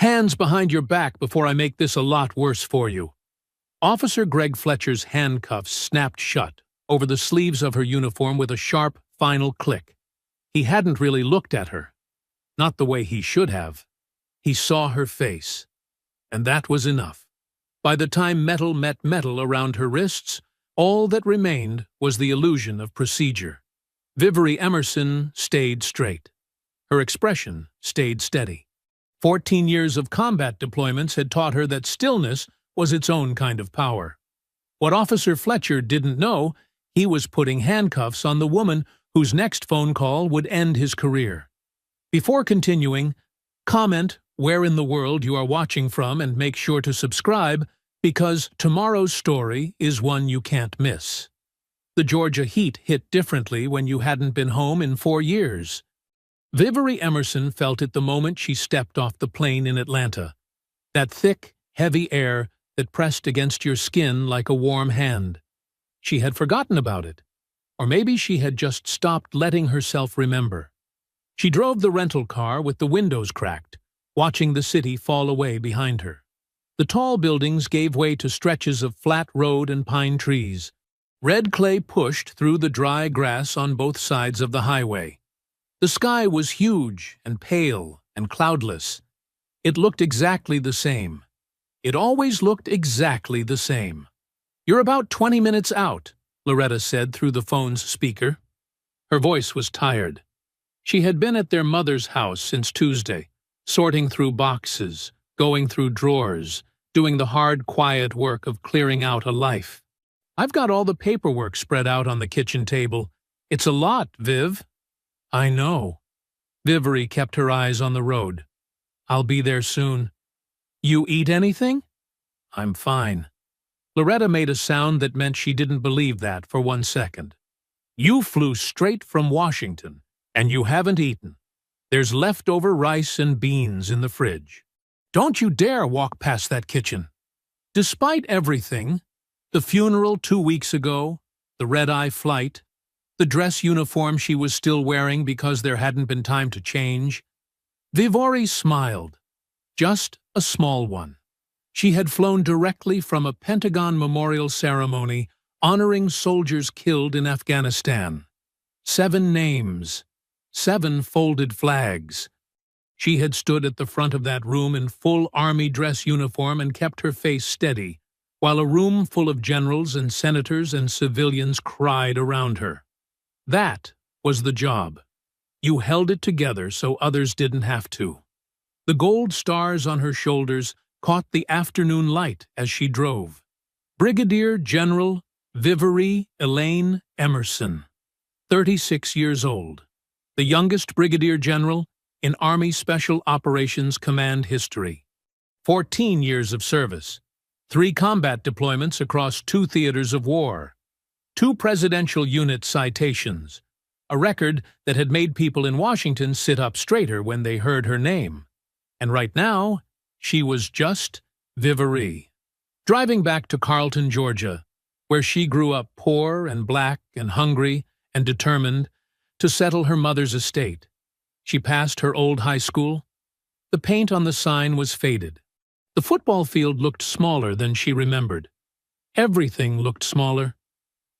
Hands behind your back before I make this a lot worse for you. Officer Greg Fletcher's handcuffs snapped shut over the sleeves of her uniform with a sharp, final click. He hadn't really looked at her. Not the way he should have. He saw her face. And that was enough. By the time metal met metal around her wrists, all that remained was the illusion of procedure. Vivery Emerson stayed straight. Her expression stayed steady. 14 years of combat deployments had taught her that stillness was its own kind of power. What Officer Fletcher didn't know, he was putting handcuffs on the woman whose next phone call would end his career. Before continuing, comment where in the world you are watching from and make sure to subscribe, because tomorrow's story is one you can't miss. The Georgia heat hit differently when you hadn't been home in 4 years. Vivery Emerson felt it the moment she stepped off the plane in Atlanta. That thick, heavy air that pressed against your skin like a warm hand. She had forgotten about it. Or maybe she had just stopped letting herself remember. She drove the rental car with the windows cracked, watching the city fall away behind her. The tall buildings gave way to stretches of flat road and pine trees. Red clay pushed through the dry grass on both sides of the highway. The sky was huge and pale and cloudless. It looked exactly the same. It always looked exactly the same. "You're about 20 minutes out," Loretta said through the phone's speaker. Her voice was tired. She had been at their mother's house since Tuesday, sorting through boxes, going through drawers, doing the hard, quiet work of clearing out a life. "I've got all the paperwork spread out on the kitchen table. It's a lot, Viv." "I know." Vivery kept her eyes on the road. "I'll be there soon." "You eat anything?" "I'm fine." Loretta made a sound that meant she didn't believe that for 1 second. "You flew straight from Washington, and you haven't eaten. There's leftover rice and beans in the fridge. Don't you dare walk past that kitchen." Despite everything, the funeral 2 weeks ago, the red-eye flight, the dress uniform she was still wearing because there hadn't been time to change, Vivery smiled. Just a small one. She had flown directly from a Pentagon memorial ceremony honoring soldiers killed in Afghanistan. 7 names, 7 folded flags. She had stood at the front of that room in full army dress uniform and kept her face steady, while a room full of generals and senators and civilians cried around her. That was the job. You held it together so others didn't have to. The gold stars on her shoulders caught the afternoon light as she drove. Brigadier General Vivery Elaine Emerson, 36 years old, the youngest brigadier general in Army Special Operations Command history. 14 years of service, 3 combat deployments across 2 theaters of war, 2 presidential unit citations, a record that had made people in Washington sit up straighter when they heard her name. And right now, she was just Vivery. Driving back to Carlton, Georgia, where she grew up poor and black and hungry and determined to settle her mother's estate. She passed her old high school. The paint on the sign was faded. The football field looked smaller than she remembered. Everything looked smaller.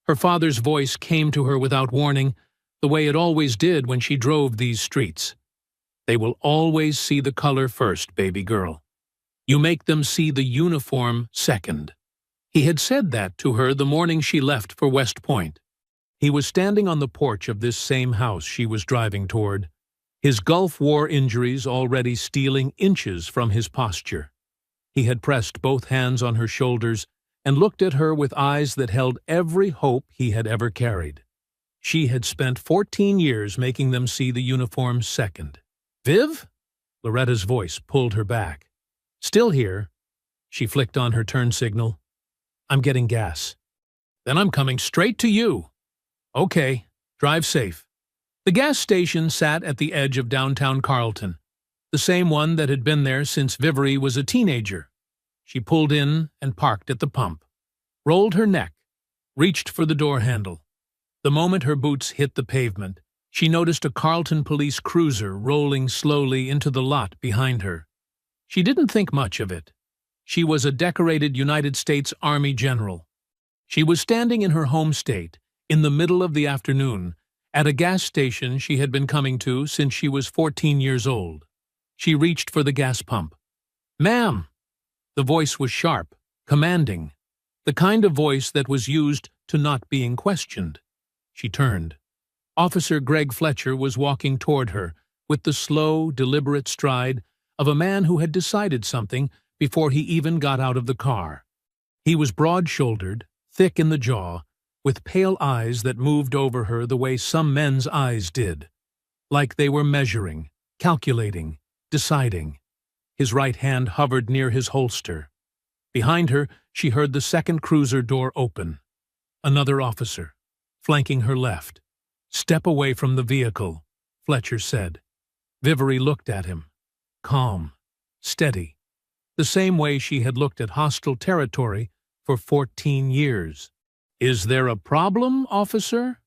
Her father's voice came to her without warning, the way it always did when she drove these streets. "They will always see the color first, baby girl. You make them see the uniform second." He had said that to her the morning she left for West Point. He was standing on the porch of this same house she was driving toward, his Gulf War injuries already stealing inches from his posture. He had pressed both hands on her shoulders and looked at her with eyes that held every hope he had ever carried. She had spent 14 years making them see the uniform second. "Viv?" Loretta's voice pulled her back. "Still here." She flicked on her turn signal. "I'm getting gas." "Then I'm coming straight to you." "Okay, drive safe." The gas station sat at the edge of downtown Carlton, the same one that had been there since Vivery was a teenager. She pulled in and parked at the pump, rolled her neck, reached for the door handle. The moment her boots hit the pavement, she noticed a Carlton police cruiser rolling slowly into the lot behind her. She didn't think much of it. She was a decorated United States Army general. She was standing in her home state, in the middle of the afternoon, at a gas station she had been coming to since she was 14 years old. She reached for the gas pump. "Ma'am!" The voice was sharp, commanding, the kind of voice that was used to not being questioned. She turned. Officer Greg Fletcher was walking toward her with the slow, deliberate stride of a man who had decided something before he even got out of the car. He was broad-shouldered, thick in the jaw, with pale eyes that moved over her the way some men's eyes did, like they were measuring, calculating, deciding. His right hand hovered near his holster. Behind her, she heard the second cruiser door open. Another officer, flanking her left. "Step away from the vehicle," Fletcher said. Vivery looked at him. Calm, steady, the same way she had looked at hostile territory for 14 years. "Is there a problem, officer?"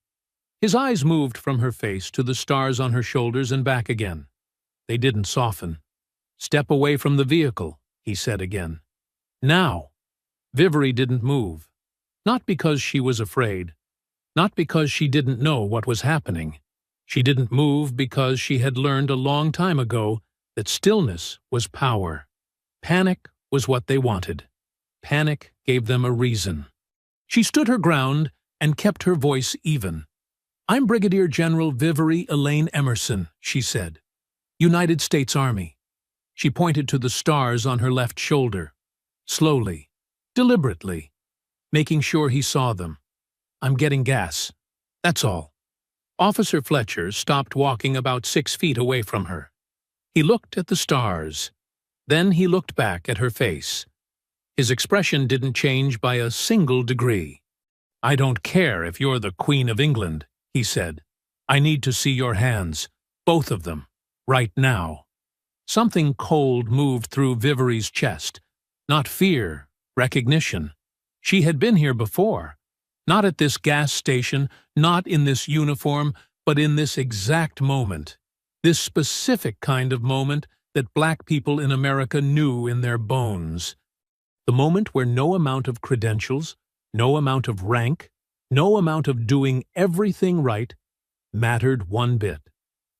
His eyes moved from her face to the stars on her shoulders and back again. They didn't soften. "Step away from the vehicle," he said again. "Now." Vivery didn't move. Not because she was afraid. Not because she didn't know what was happening. She didn't move because she had learned a long time ago that stillness was power. Panic was what they wanted. Panic gave them a reason. She stood her ground and kept her voice even. "I'm Brigadier General Vivery Elaine Emerson," she said. "United States Army." She pointed to the stars on her left shoulder. Slowly, deliberately, making sure he saw them. "I'm getting gas. That's all." Officer Fletcher stopped walking about 6 feet away from her. He looked at the stars. Then he looked back at her face. His expression didn't change by a single degree. "I don't care if you're the Queen of England," he said. "I need to see your hands, both of them, right now." Something cold moved through Vivery's chest. Not fear, recognition. She had been here before. Not at this gas station, not in this uniform, but in this exact moment. This specific kind of moment that black people in America knew in their bones. The moment where no amount of credentials, no amount of rank, no amount of doing everything right mattered one bit.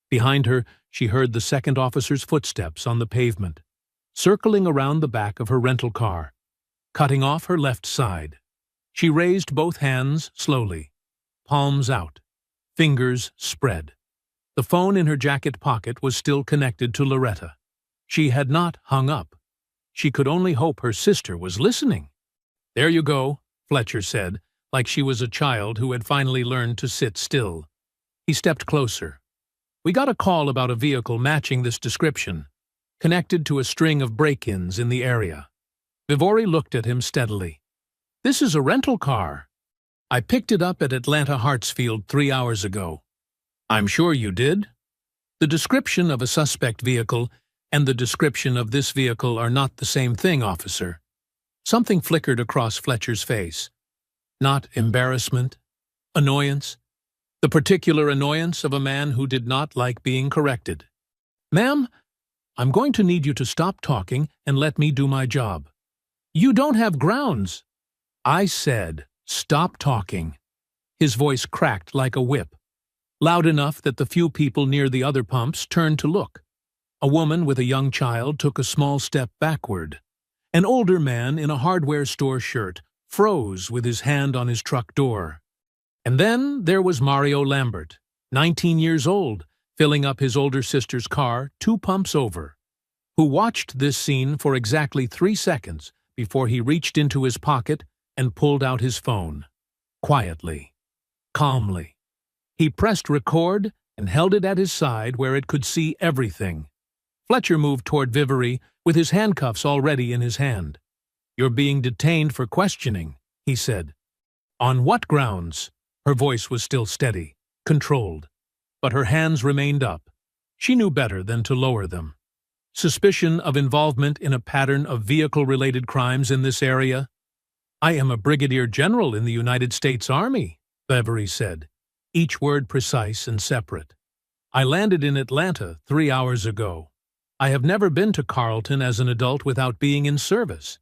Behind her, she heard the second officer's footsteps on the pavement, circling around the back of her rental car, cutting off her left side. She raised both hands slowly, palms out, fingers spread. The phone in her jacket pocket was still connected to Loretta. She had not hung up. She could only hope her sister was listening. "There you go," Fletcher said, like she was a child who had finally learned to sit still. He stepped closer. "We got a call about a vehicle matching this description, connected to a string of break-ins in the area." Vivery looked at him steadily. "This is a rental car. I picked it up at Atlanta Hartsfield 3 hours ago." "I'm sure you did." The description of a suspect vehicle and the description of this vehicle are not the same thing, officer. Something flickered across Fletcher's face. Not embarrassment, annoyance, the particular annoyance of a man who did not like being corrected. "Ma'am, I'm going to need you to stop talking and let me do my job." "You don't have grounds." "I said, stop talking." His voice cracked like a whip, loud enough that the few people near the other pumps turned to look. A woman with a young child took a small step backward. An older man in a hardware store shirt froze with his hand on his truck door. And then there was Mario Lambert, 19 years old, filling up his older sister's car 2 pumps over, who watched this scene for exactly 3 seconds before he reached into his pocket and pulled out his phone. Quietly, calmly. He pressed record and held it at his side where it could see everything. Fletcher moved toward Vivery with his handcuffs already in his hand. "You're being detained for questioning," he said. "On what grounds?" Her voice was still steady, controlled, but her hands remained up. She knew better than to lower them. "Suspicion of involvement in a pattern of vehicle-related crimes in this area?" "I am a brigadier general in the United States Army," Vivery said, each word precise and separate. "I landed in Atlanta 3 hours ago." I have never been to Carlton as an adult without being in service.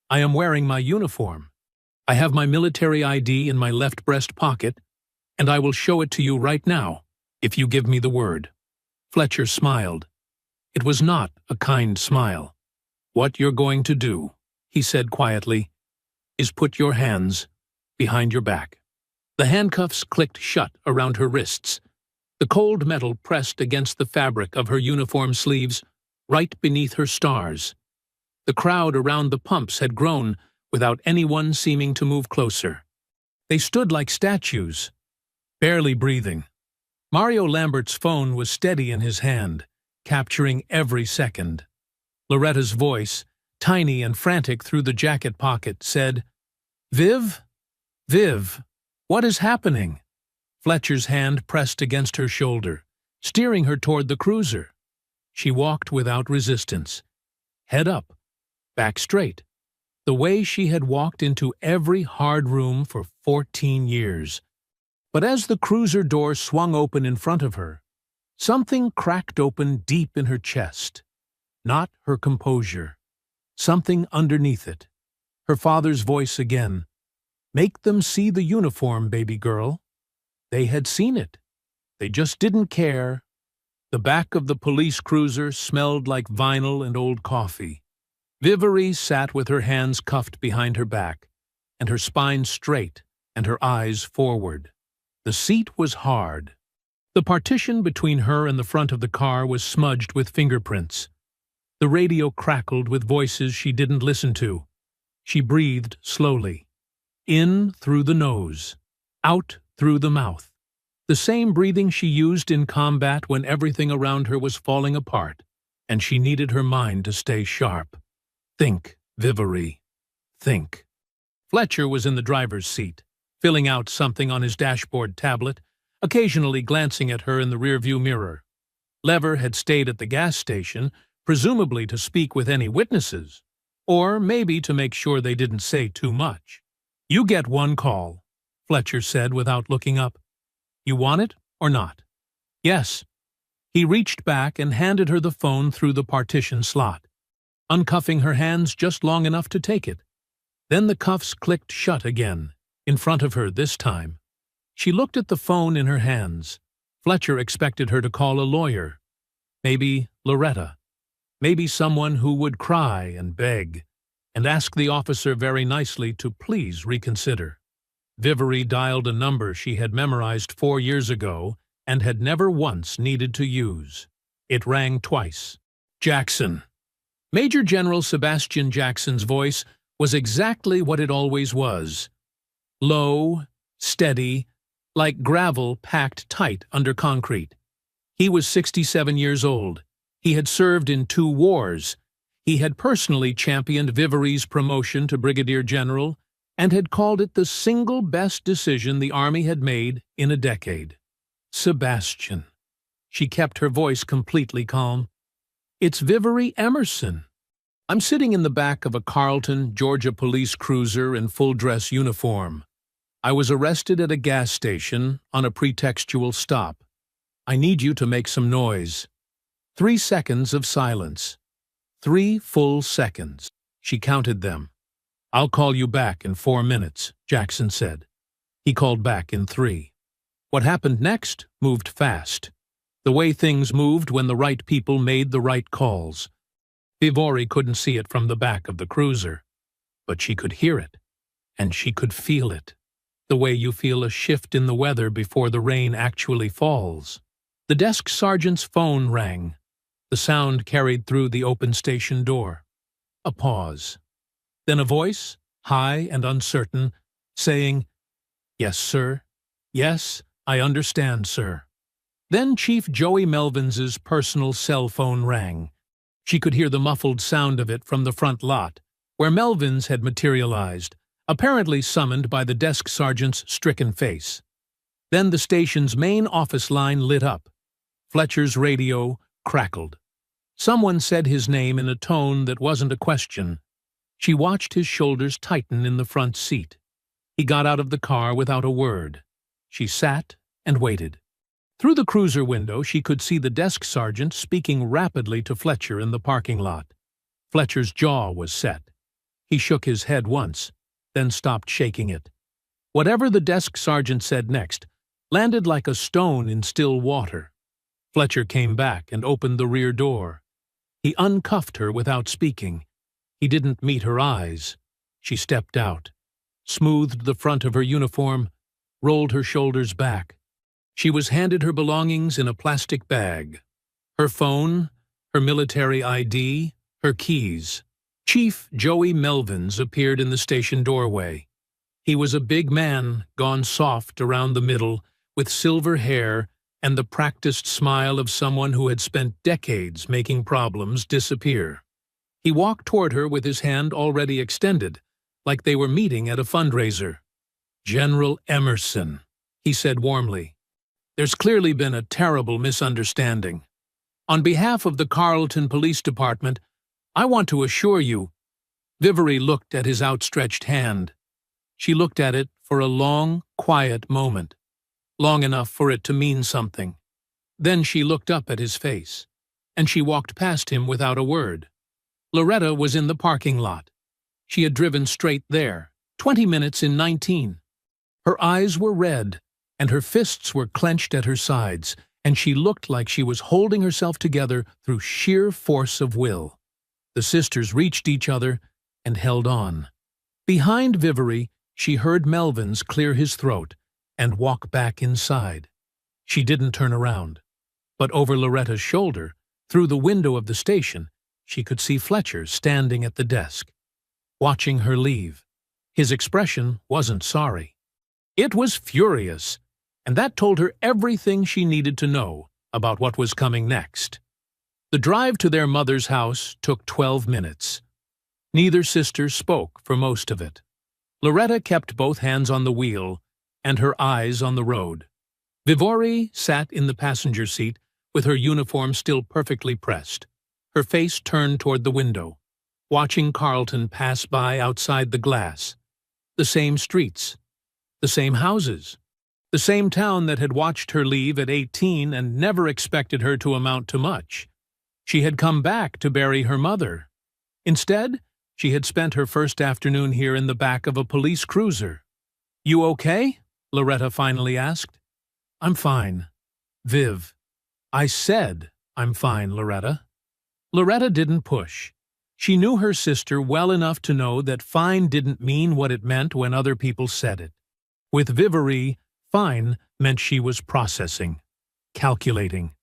I am wearing my uniform. I have my military ID in my left breast pocket, and I will show it to you right now, if you give me the word." Fletcher smiled. It was not a kind smile. "What you're going to do," he said quietly, "is put your hands behind your back." The handcuffs clicked shut around her wrists. The cold metal pressed against the fabric of her uniform sleeves, right beneath her stars. The crowd around the pumps had grown without anyone seeming to move closer. They stood like statues, barely breathing. Mario Lambert's phone was steady in his hand, capturing every second. Loretta's voice, tiny and frantic through the jacket pocket, said, "Viv? Viv, what is happening?" Fletcher's hand pressed against her shoulder, steering her toward the cruiser. She walked without resistance, head up, back straight, the way she had walked into every hard room for 14 years. But as the cruiser door swung open in front of her, something cracked open deep in her chest. Not her composure. Something underneath it. Her father's voice again. "Make them see the uniform, baby girl." They had seen it. They just didn't care. The back of the police cruiser smelled like vinyl and old coffee. Vivere sat with her hands cuffed behind her back, and her spine straight and her eyes forward. The seat was hard. The partition between her and the front of the car was smudged with fingerprints. The radio crackled with voices she didn't listen to. She breathed slowly. In through the nose, out through the mouth. The same breathing she used in combat when everything around her was falling apart, and she needed her mind to stay sharp. Think, Vivere. Think. Fletcher was in the driver's seat, filling out something on his dashboard tablet, occasionally glancing at her in the rearview mirror. Lever had stayed at the gas station, presumably to speak with any witnesses, or maybe to make sure they didn't say too much. "You get one call," Fletcher said without looking up. "You want it or not?" "Yes." He reached back and handed her the phone through the partition slot, uncuffing her hands just long enough to take it. Then the cuffs clicked shut again, in front of her this time. She looked at the phone in her hands. Fletcher expected her to call a lawyer. Maybe Loretta. Maybe someone who would cry and beg, and ask the officer very nicely to please reconsider. Vivere dialed a number she had memorized 4 years ago and had never once needed to use. It rang twice. Jackson. Major General Sebastian Jackson's voice was exactly what it always was. Low, steady, like gravel packed tight under concrete. He was 67 years old. He had served in 2 wars. He had personally championed Vivere's promotion to brigadier general and had called it the single best decision the Army had made in a decade. Sebastian. She kept her voice completely calm. "It's Vivere Emerson. I'm sitting in the back of a Carlton, Georgia police cruiser in full-dress uniform. I was arrested at a gas station on a pretextual stop. I need you to make some noise." 3 seconds of silence. 3 full seconds. She counted them. "I'll call you back in 4 minutes," Jackson said. He called back in 3. What happened next moved fast. The way things moved when the right people made the right calls. Vivere couldn't see it from the back of the cruiser, but she could hear it, and she could feel it. The way you feel a shift in the weather before the rain actually falls. The desk sergeant's phone rang. The sound carried through the open station door. A pause. Then a voice, high and uncertain, saying, "Yes, sir. Yes, I understand, sir." Then Chief Joey Melvins's personal cell phone rang. She could hear the muffled sound of it from the front lot, where Melvins had materialized, apparently summoned by the desk sergeant's stricken face. Then the station's main office line lit up. Fletcher's radio crackled. Someone said his name in a tone that wasn't a question. She watched his shoulders tighten in the front seat. He got out of the car without a word. She sat and waited. Through the cruiser window, she could see the desk sergeant speaking rapidly to Fletcher in the parking lot. Fletcher's jaw was set. He shook his head once, then stopped shaking it. Whatever the desk sergeant said next landed like a stone in still water. Fletcher came back and opened the rear door. He uncuffed her without speaking. He didn't meet her eyes. She stepped out, smoothed the front of her uniform, rolled her shoulders back. She was handed her belongings in a plastic bag. Her phone, her military ID, her keys. Chief Joey Melvins appeared in the station doorway. He was a big man, gone soft around the middle, with silver hair and the practiced smile of someone who had spent decades making problems disappear. He walked toward her with his hand already extended, like they were meeting at a fundraiser. "General Emerson," he said warmly. "There's clearly been a terrible misunderstanding. On behalf of the Carlton Police Department, I want to assure you—" Vivery looked at his outstretched hand. She looked at it for a long, quiet moment, long enough for it to mean something. Then she looked up at his face, and she walked past him without a word. Loretta was in the parking lot. She had driven straight there, 20 minutes in 19. Her eyes were red, and her fists were clenched at her sides, and she looked like she was holding herself together through sheer force of will. The sisters reached each other and held on. Behind Vivery, she heard Melvins clear his throat and walk back inside. She didn't turn around, but over Loretta's shoulder, through the window of the station, she could see Fletcher standing at the desk, watching her leave. His expression wasn't sorry. It was furious, and that told her everything she needed to know about what was coming next. The drive to their mother's house took 12 minutes. Neither sister spoke for most of it. Loretta kept both hands on the wheel and her eyes on the road. Vivery sat in the passenger seat with her uniform still perfectly pressed, her face turned toward the window, watching Carlton pass by outside the glass. The same streets, the same houses, the same town that had watched her leave at 18 and never expected her to amount to much. She had come back to bury her mother. Instead, she had spent her first afternoon here in the back of a police cruiser. "You okay?" Loretta finally asked. "I'm fine." "Viv." "I said I'm fine, Loretta." Loretta didn't push. She knew her sister well enough to know that fine didn't mean what it meant when other people said it. With Vivery, fine meant she was processing, calculating,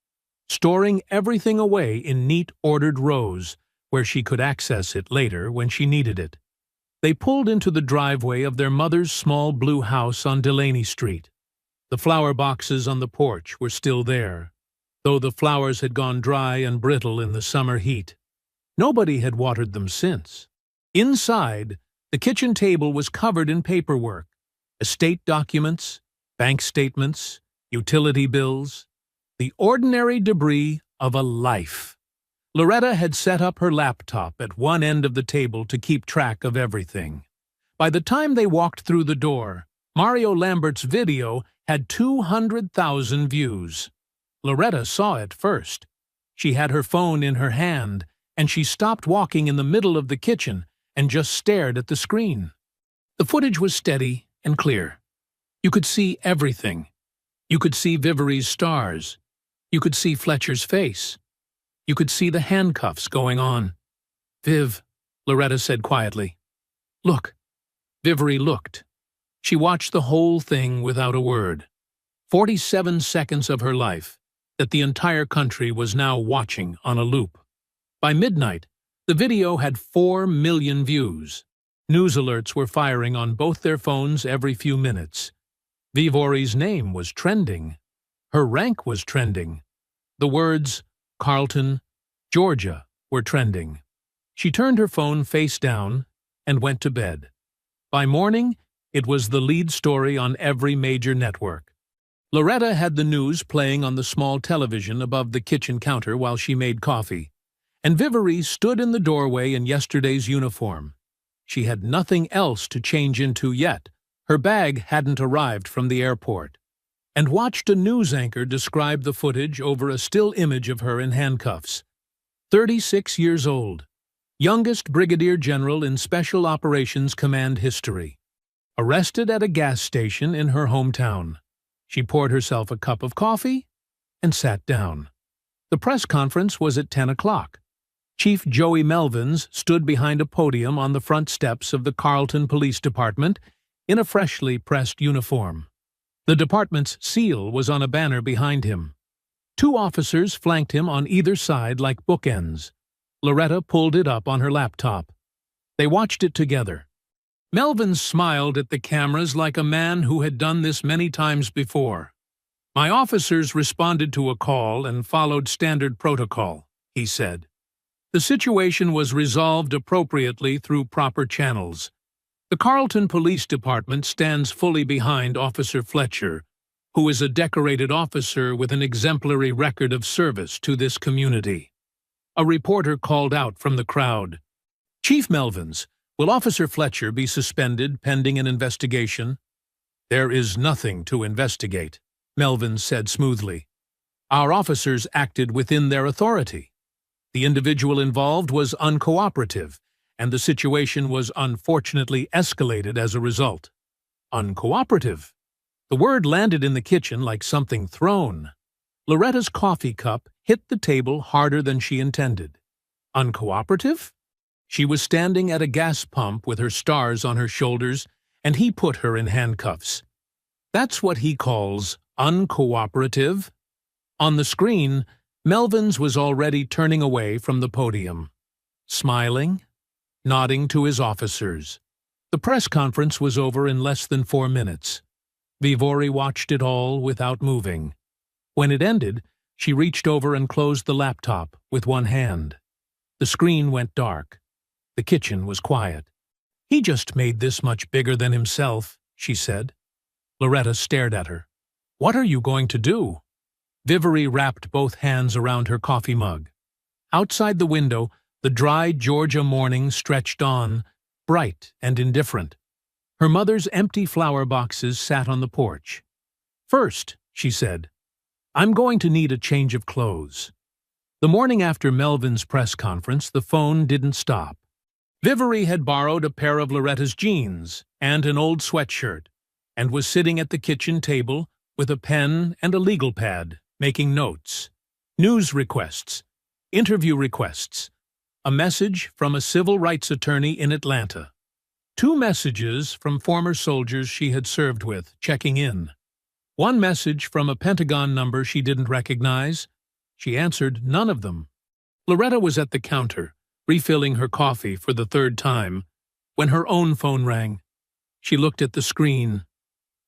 storing everything away in neat, ordered rows where she could access it later when she needed it. They pulled into the driveway of their mother's small blue house on Delaney Street. The flower boxes on the porch were still there, though the flowers had gone dry and brittle in the summer heat. Nobody had watered them since. Inside, the kitchen table was covered in paperwork, estate documents, bank statements, utility bills, the ordinary debris of a life. Loretta had set up her laptop at one end of the table to keep track of everything. By the time they walked through the door, Mario Lambert's video had 200,000 views. Loretta saw it first. She had her phone in her hand, and she stopped walking in the middle of the kitchen and just stared at the screen. The footage was steady and clear. You could see everything. You could see Vivery's stars. You could see Fletcher's face. You could see the handcuffs going on. "Viv," Loretta said quietly. "Look." Vivery looked. She watched the whole thing without a word. 47 seconds of her life that the entire country was now watching on a loop. By midnight, the video had 4 million views. News alerts were firing on both their phones every few minutes. Vivery's name was trending. Her rank was trending. The words, Carlton, Georgia, were trending. She turned her phone face down and went to bed. By morning, it was the lead story on every major network. Loretta had the news playing on the small television above the kitchen counter while she made coffee, and Vivery stood in the doorway in yesterday's uniform. She had nothing else to change into yet. Her bag hadn't arrived from the airport. and watched a news anchor describe the footage over a still image of her in handcuffs. 36 years old, youngest brigadier general in Special Operations Command history. Arrested at a gas station in her hometown. She poured herself a cup of coffee and sat down. The press conference was at 10 o'clock. Chief Joey Melvins stood behind a podium on the front steps of the Carleton Police Department in a freshly pressed uniform. The department's seal was on a banner behind him. Two officers flanked him on either side like bookends. Loretta pulled it up on her laptop. They watched it together. Melvins smiled at the cameras like a man who had done this many times before. "My officers responded to a call and followed standard protocol," he said. "The situation was resolved appropriately through proper channels. The Carleton Police Department stands fully behind Officer Fletcher, who is a decorated officer with an exemplary record of service to this community." A reporter called out from the crowd, "Chief Melvins, will Officer Fletcher be suspended pending an investigation?" "There is nothing to investigate," Melvins said smoothly. "Our officers acted within their authority. The individual involved was uncooperative, and the situation was unfortunately escalated as a result." Uncooperative? The word landed in the kitchen like something thrown. Loretta's coffee cup hit the table harder than she intended. Uncooperative? She was standing at a gas pump with her stars on her shoulders, and he put her in handcuffs. That's what he calls uncooperative? On the screen, Melvins was already turning away from the podium, smiling, nodding to his officers. The press conference was over in less than 4 minutes. Vivori watched it all without moving. When it ended, she reached over and closed the laptop with one hand. The screen went dark. The kitchen was quiet. "He just made this much bigger than himself," she said. Loretta stared at her. "What are you going to do?" Vivori wrapped both hands around her coffee mug. Outside the window, the dry Georgia morning stretched on, bright and indifferent. Her mother's empty flower boxes sat on the porch. "First," she said, "I'm going to need a change of clothes." The morning after Melvin's press conference, the phone didn't stop. Vivori had borrowed a pair of Loretta's jeans and an old sweatshirt, and was sitting at the kitchen table with a pen and a legal pad, making notes. News requests, interview requests, a message from a civil rights attorney in Atlanta. 2 messages from former soldiers she had served with, checking in. 1 message from a Pentagon number she didn't recognize. She answered none of them. Loretta was at the counter, refilling her coffee for the 3rd time, when her own phone rang. She looked at the screen.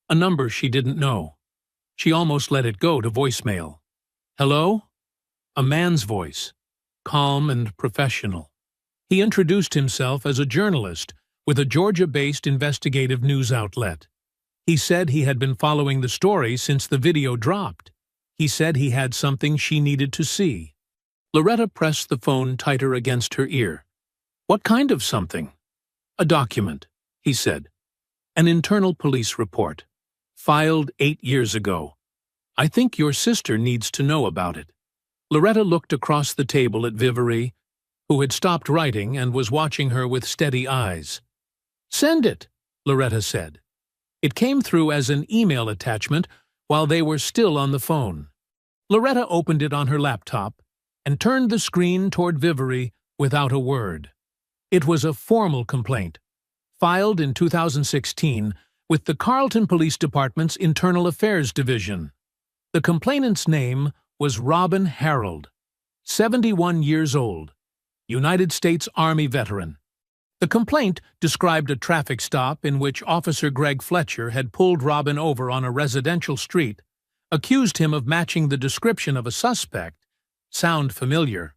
A number she didn't know. She almost let it go to voicemail. "Hello?" A man's voice, calm and professional. He introduced himself as a journalist with a Georgia-based investigative news outlet. He said he had been following the story since the video dropped. He said he had something she needed to see. Loretta pressed the phone tighter against her ear. "What kind of something?" "A document," he said. "An internal police report. Filed 8 years ago. I think your sister needs to know about it." Loretta looked across the table at Vivori, who had stopped writing and was watching her with steady eyes. "Send it," Loretta said. It came through as an email attachment while they were still on the phone. Loretta opened it on her laptop and turned the screen toward Vivori without a word. It was a formal complaint, filed in 2016 with the Carleton Police Department's Internal Affairs Division. The complainant's name was Robin Harold, 71 years old, United States Army veteran. The complaint described a traffic stop in which Officer Greg Fletcher had pulled Robin over on a residential street, accused him of matching the description of a suspect, sound familiar,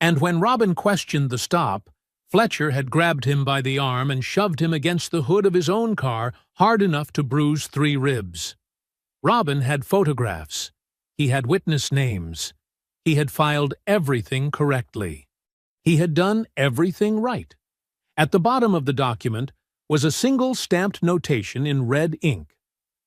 and when Robin questioned the stop, Fletcher had grabbed him by the arm and shoved him against the hood of his own car hard enough to bruise 3 ribs. Robin had photographs. He had witness names. He had filed everything correctly. He had done everything right. At the bottom of the document was a single stamped notation in red ink.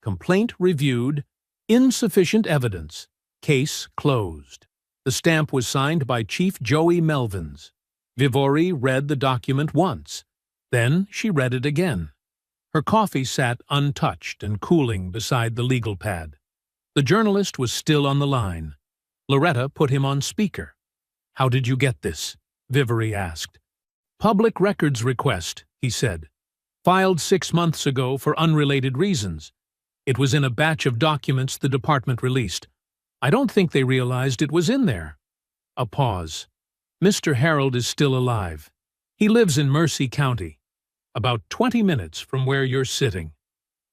Complaint reviewed, Insufficient evidence. Case closed. The stamp was signed by Chief Joey Melvins. Vivori read the document once. Then she read it again. Her coffee sat untouched and cooling beside the legal pad. The journalist was still on the line. Loretta put him on speaker. "How did you get this?" Vivori asked. "Public records request," he said. "Filed 6 months ago for unrelated reasons. It was in a batch of documents the department released. I don't think they realized it was in there." A pause. "Mr. Harold is still alive. He lives in Mercy County, about 20 minutes from where you're sitting."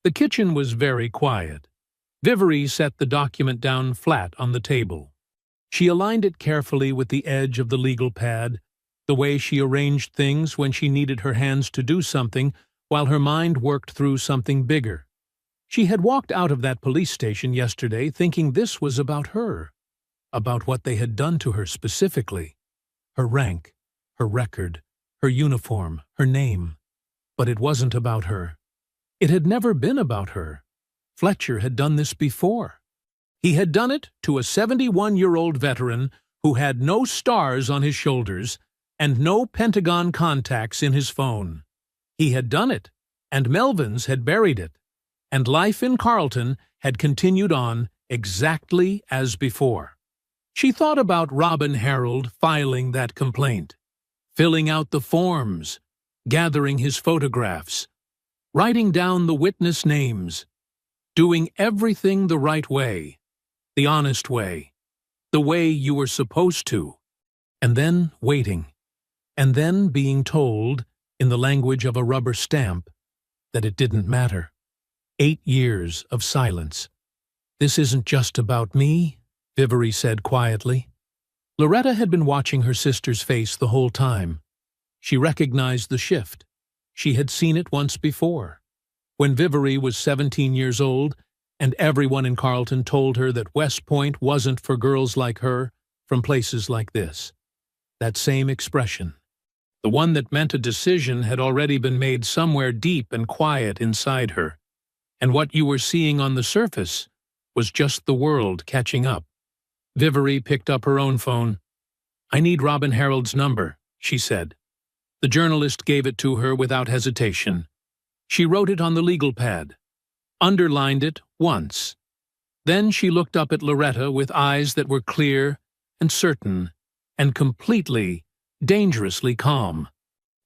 The kitchen was very quiet. Vivori set the document down flat on the table. She aligned it carefully with the edge of the legal pad, the way she arranged things when she needed her hands to do something while her mind worked through something bigger. She had walked out of that police station yesterday thinking this was about her, about what they had done to her specifically. Her rank, her record, her uniform, her name. But it wasn't about her. It had never been about her. Fletcher had done this before. He had done it to a 71-year-old veteran who had no stars on his shoulders and no Pentagon contacts in his phone. He had done it, and Melvins had buried it, and life in Carlton had continued on exactly as before. She thought about Robin Harold filing that complaint, filling out the forms, gathering his photographs, writing down the witness names, doing everything the right way, the honest way, the way you were supposed to, and then waiting, and then being told, in the language of a rubber stamp, that it didn't matter. 8 years of silence. "This isn't just about me," Vivori said quietly. Loretta had been watching her sister's face the whole time. She recognized the shift. She had seen it once before, when Vivori was 17 years old and everyone in Carlton told her that West Point wasn't for girls like her from places like this. That same expression, the one that meant a decision had already been made somewhere deep and quiet inside her, and what you were seeing on the surface was just the world catching up. Vivori picked up her own phone. "I need Robin Harold's number," she said. The journalist gave it to her without hesitation. She wrote it on the legal pad, underlined it once. Then she looked up at Loretta with eyes that were clear and certain and completely, dangerously calm.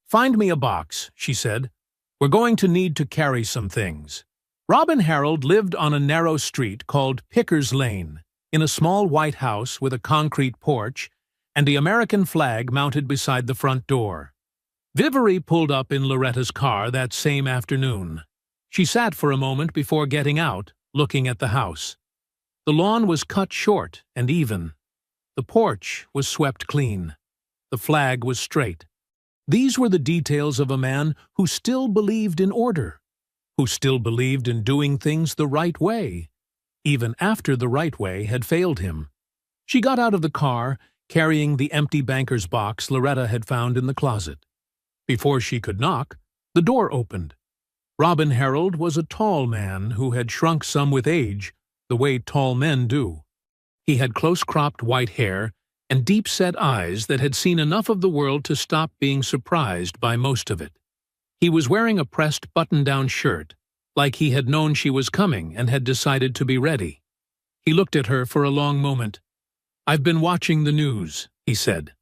"Find me a box," she said. "We're going to need to carry some things." Robin Harold lived on a narrow street called Pickers Lane, in a small white house with a concrete porch and the American flag mounted beside the front door. Vivori pulled up in Loretta's car that same afternoon. She sat for a moment before getting out, looking at the house. The lawn was cut short and even. The porch was swept clean. The flag was straight. These were the details of a man who still believed in order, who still believed in doing things the right way, even after the right way had failed him. She got out of the car, carrying the empty banker's box Loretta had found in the closet. Before she could knock, the door opened. Robin Harold was a tall man who had shrunk some with age, the way tall men do. He had close-cropped white hair and deep-set eyes that had seen enough of the world to stop being surprised by most of it. He was wearing a pressed button-down shirt, like he had known she was coming and had decided to be ready. He looked at her for a long moment. "I've been watching the news," he said.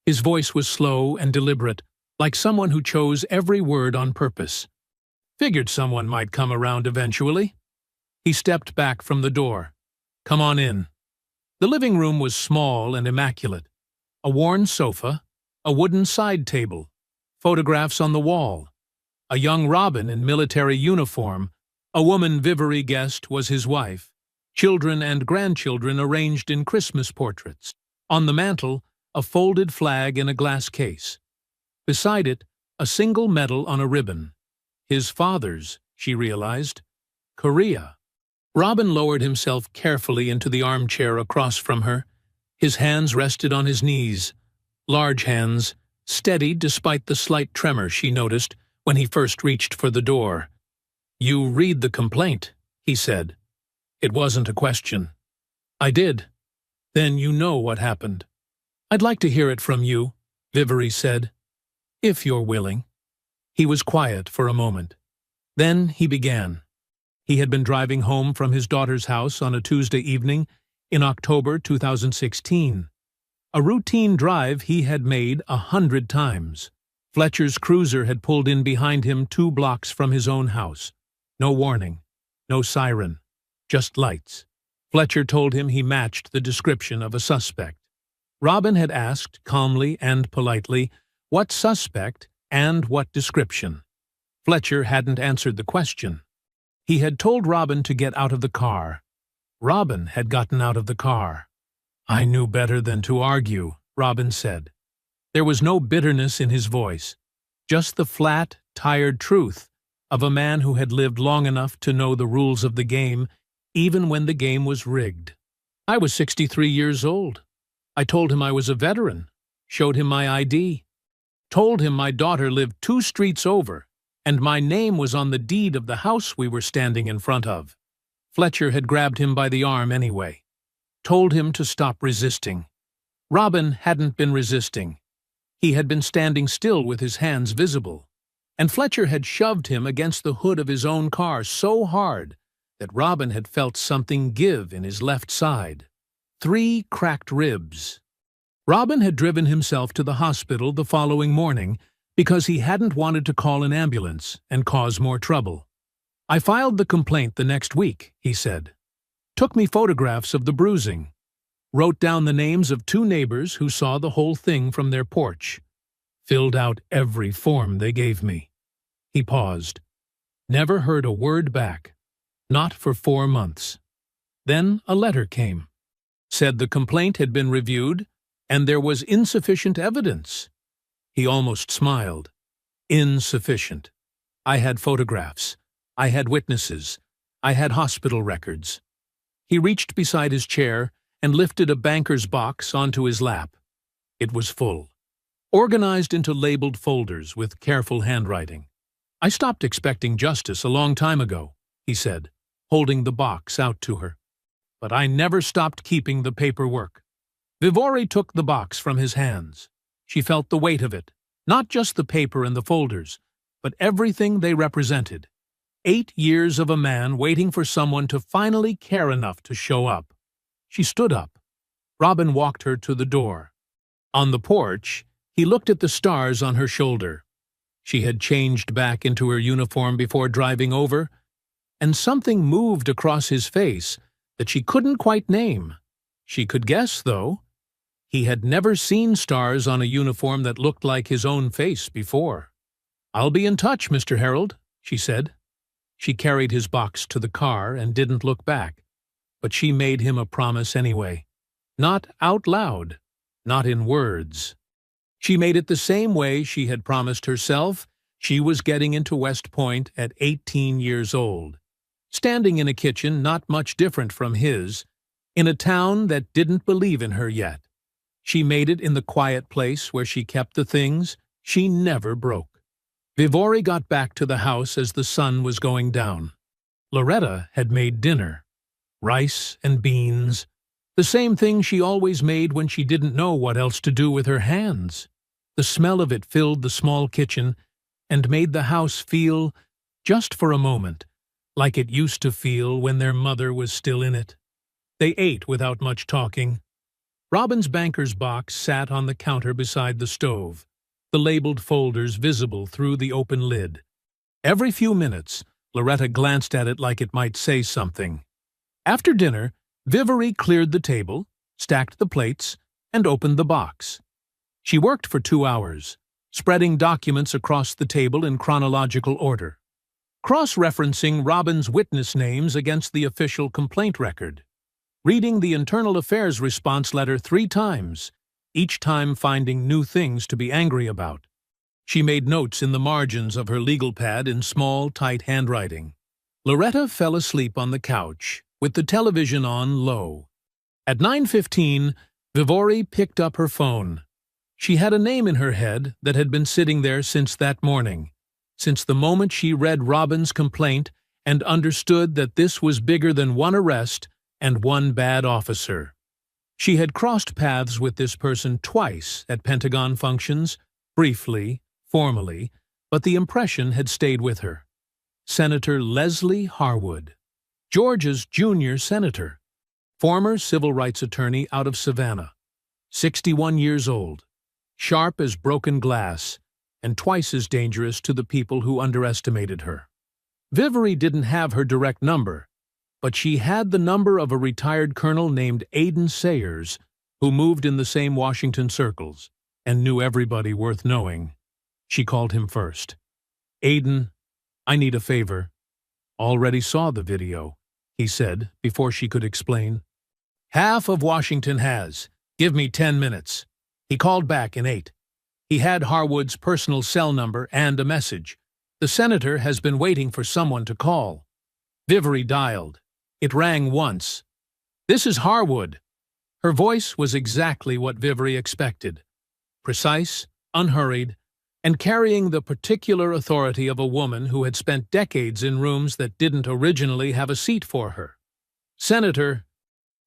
His voice was slow and deliberate, like someone who chose every word on purpose. "Figured someone might come around eventually." He stepped back from the door. "Come on in." The living room was small and immaculate. A worn sofa, a wooden side table, photographs on the wall, a young Robin in military uniform, a woman Vivori guessed was his wife, children and grandchildren arranged in Christmas portraits. On the mantel, a folded flag in a glass case. Beside it, a single medal on a ribbon. His father's, she realized. Korea. Robin lowered himself carefully into the armchair across from her. His hands rested on his knees. Large hands, steady despite the slight tremor she noticed when he first reached for the door. "You read the complaint," he said. It wasn't a question. I did. Then you know what happened. I'd like to hear it from you, Vivery said, if you're willing. He was quiet for a moment. Then he began. He had been driving home from his daughter's house on a Tuesday evening in October 2016. A routine drive he had made 100 times. Fletcher's cruiser had pulled in behind him 2 blocks from his own house. No warning, no siren, just lights. Fletcher told him he matched the description of a suspect. Robin had asked, calmly and politely, what suspect and what description. Fletcher hadn't answered the question. He had told Robin to get out of the car. Robin had gotten out of the car. I knew better than to argue, Robin said. There was no bitterness in his voice, just the flat, tired truth of a man who had lived long enough to know the rules of the game, even when the game was rigged. I was 63 years old. I told him I was a veteran, showed him my ID, told him my daughter lived 2 streets over, and my name was on the deed of the house we were standing in front of. Fletcher had grabbed him by the arm anyway, told him to stop resisting. Robin hadn't been resisting. He had been standing still with his hands visible, and Fletcher had shoved him against the hood of his own car so hard that Robin had felt something give in his left side. 3 cracked ribs. Robin had driven himself to the hospital the following morning because he hadn't wanted to call an ambulance and cause more trouble. I filed the complaint the next week, he said. Took me photographs of the bruising. Wrote down the names of 2 neighbors who saw the whole thing from their porch. Filled out every form they gave me. He paused. Never heard a word back. Not for 4 months. Then a letter came. Said the complaint had been reviewed and there was insufficient evidence. He almost smiled. Insufficient. I had photographs. I had witnesses. I had hospital records. He reached beside his chair and lifted a banker's box onto his lap. It was full, organized into labeled folders with careful handwriting. I stopped expecting justice a long time ago, he said, holding the box out to her. But I never stopped keeping the paperwork. Vivery took the box from his hands. She felt the weight of it, not just the paper and the folders, but everything they represented. 8 years of a man waiting for someone to finally care enough to show up. She stood up. Robin walked her to the door. On the porch, he looked at the stars on her shoulder. She had changed back into her uniform before driving over, and something moved across his face that she couldn't quite name. She could guess, though. He had never seen stars on a uniform that looked like his own face before. "I'll be in touch, Mr. Harold," she said. She carried his box to the car and didn't look back, but she made him a promise anyway. Not out loud, not in words. She made it the same way she had promised herself she was getting into West Point at 18 years old, standing in a kitchen not much different from his, in a town that didn't believe in her yet. She made it in the quiet place where she kept the things she never broke. Vivery got back to the house as the sun was going down. Loretta had made dinner. Rice and beans, the same thing she always made when she didn't know what else to do with her hands. The smell of it filled the small kitchen and made the house feel, just for a moment, like it used to feel when their mother was still in it. They ate without much talking. Robin's banker's box sat on the counter beside the stove, the labeled folders visible through the open lid. Every few minutes, Loretta glanced at it like it might say something. After dinner, Vivery cleared the table, stacked the plates, and opened the box. She worked for 2 hours, spreading documents across the table in chronological order, cross-referencing Robin's witness names against the official complaint record, reading the Internal Affairs response letter 3 times, each time finding new things to be angry about. She made notes in the margins of her legal pad in small, tight handwriting. Loretta fell asleep on the couch, with the television on low. At 9:15, Vivery picked up her phone. She had a name in her head that had been sitting there since that morning, since the moment she read Robin's complaint and understood that this was bigger than one arrest and one bad officer. She had crossed paths with this person twice at Pentagon functions, briefly, formally, but the impression had stayed with her. Senator Leslie Harwood, Georgia's junior senator, former civil rights attorney out of Savannah, 61 years old, sharp as broken glass, and twice as dangerous to the people who underestimated her. Vivery didn't have her direct number, but she had the number of a retired colonel named Aiden Sayers, who moved in the same Washington circles and knew everybody worth knowing. She called him first. "Aiden, I need a favor." "Already saw the video," he said before she could explain. "Half of Washington has. Give me 10 minutes. He called back in 8. He had Harwood's personal cell number and a message. The senator has been waiting for someone to call. Vivery dialed. It rang once. "This is Harwood." Her voice was exactly what Vivery expected. Precise, unhurried, and carrying the particular authority of a woman who had spent decades in rooms that didn't originally have a seat for her. "Senator,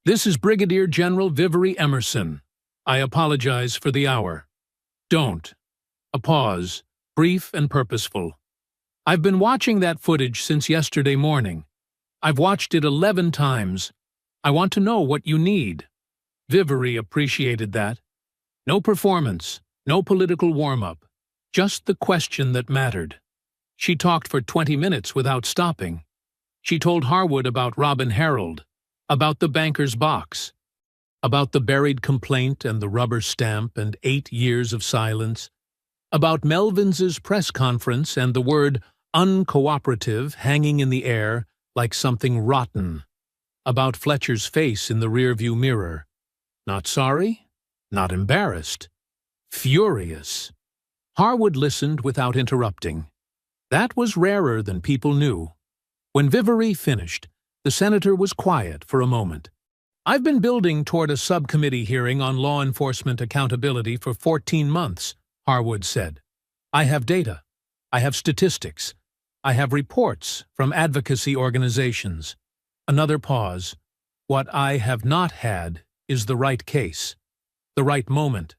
this is Brigadier General Vivery Emerson. I apologize for the hour." "Don't." A pause, brief and purposeful. "I've been watching that footage since yesterday morning. I've watched it 11 times. I want to know what you need." Vivery appreciated that. No performance, no political warm-up, just the question that mattered. She talked for 20 minutes without stopping. She told Harwood about Robin Harold, about the banker's box, about the buried complaint and the rubber stamp and 8 years of silence, about Melvins's press conference and the word uncooperative hanging in the air like something rotten, about Fletcher's face in the rearview mirror. Not sorry, not embarrassed, furious. Harwood listened without interrupting. That was rarer than people knew. When Vivery finished, the senator was quiet for a moment. "I've been building toward a subcommittee hearing on law enforcement accountability for 14 months, Harwood said. "I have data. I have statistics. I have reports from advocacy organizations." Another pause. "What I have not had is the right case, the right moment,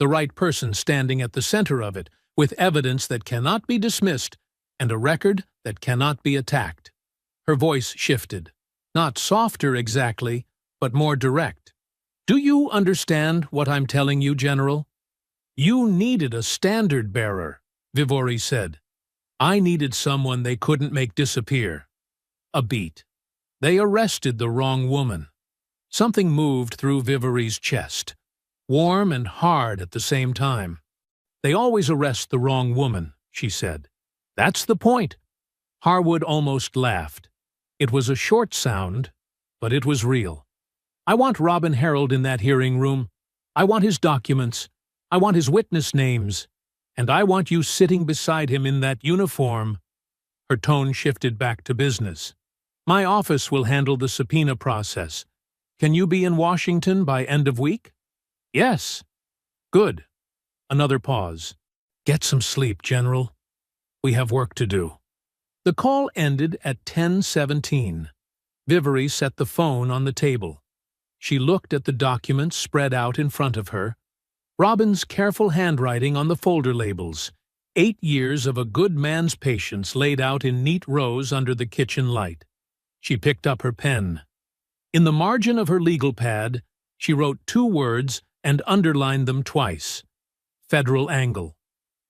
the right person standing at the center of it, with evidence that cannot be dismissed and a record that cannot be attacked." Her voice shifted. Not softer exactly, but more direct. "Do you understand what I'm telling you, General? You needed a standard bearer," Vivery said. "I needed someone they couldn't make disappear." A beat. They arrested the wrong woman. Something moved through Vivery's chest, warm and hard at the same time. "They always arrest the wrong woman," she said. "That's the point." Harwood almost laughed. It was a short sound, but it was real. "I want Robin Harold in that hearing room. I want his documents. I want his witness names. And I want you sitting beside him in that uniform." Her tone shifted back to business. "My office will handle the subpoena process. Can you be in Washington by end of week?" "Yes." "Good." Another pause. "Get some sleep, General. We have work to do." The call ended at 10:17. Vivery set the phone on the table. She looked at the documents spread out in front of her. Robin's careful handwriting on the folder labels. 8 years of a good man's patience laid out in neat rows under the kitchen light. She picked up her pen. In the margin of her legal pad, she wrote 2 words and underlined them twice. Federal angle.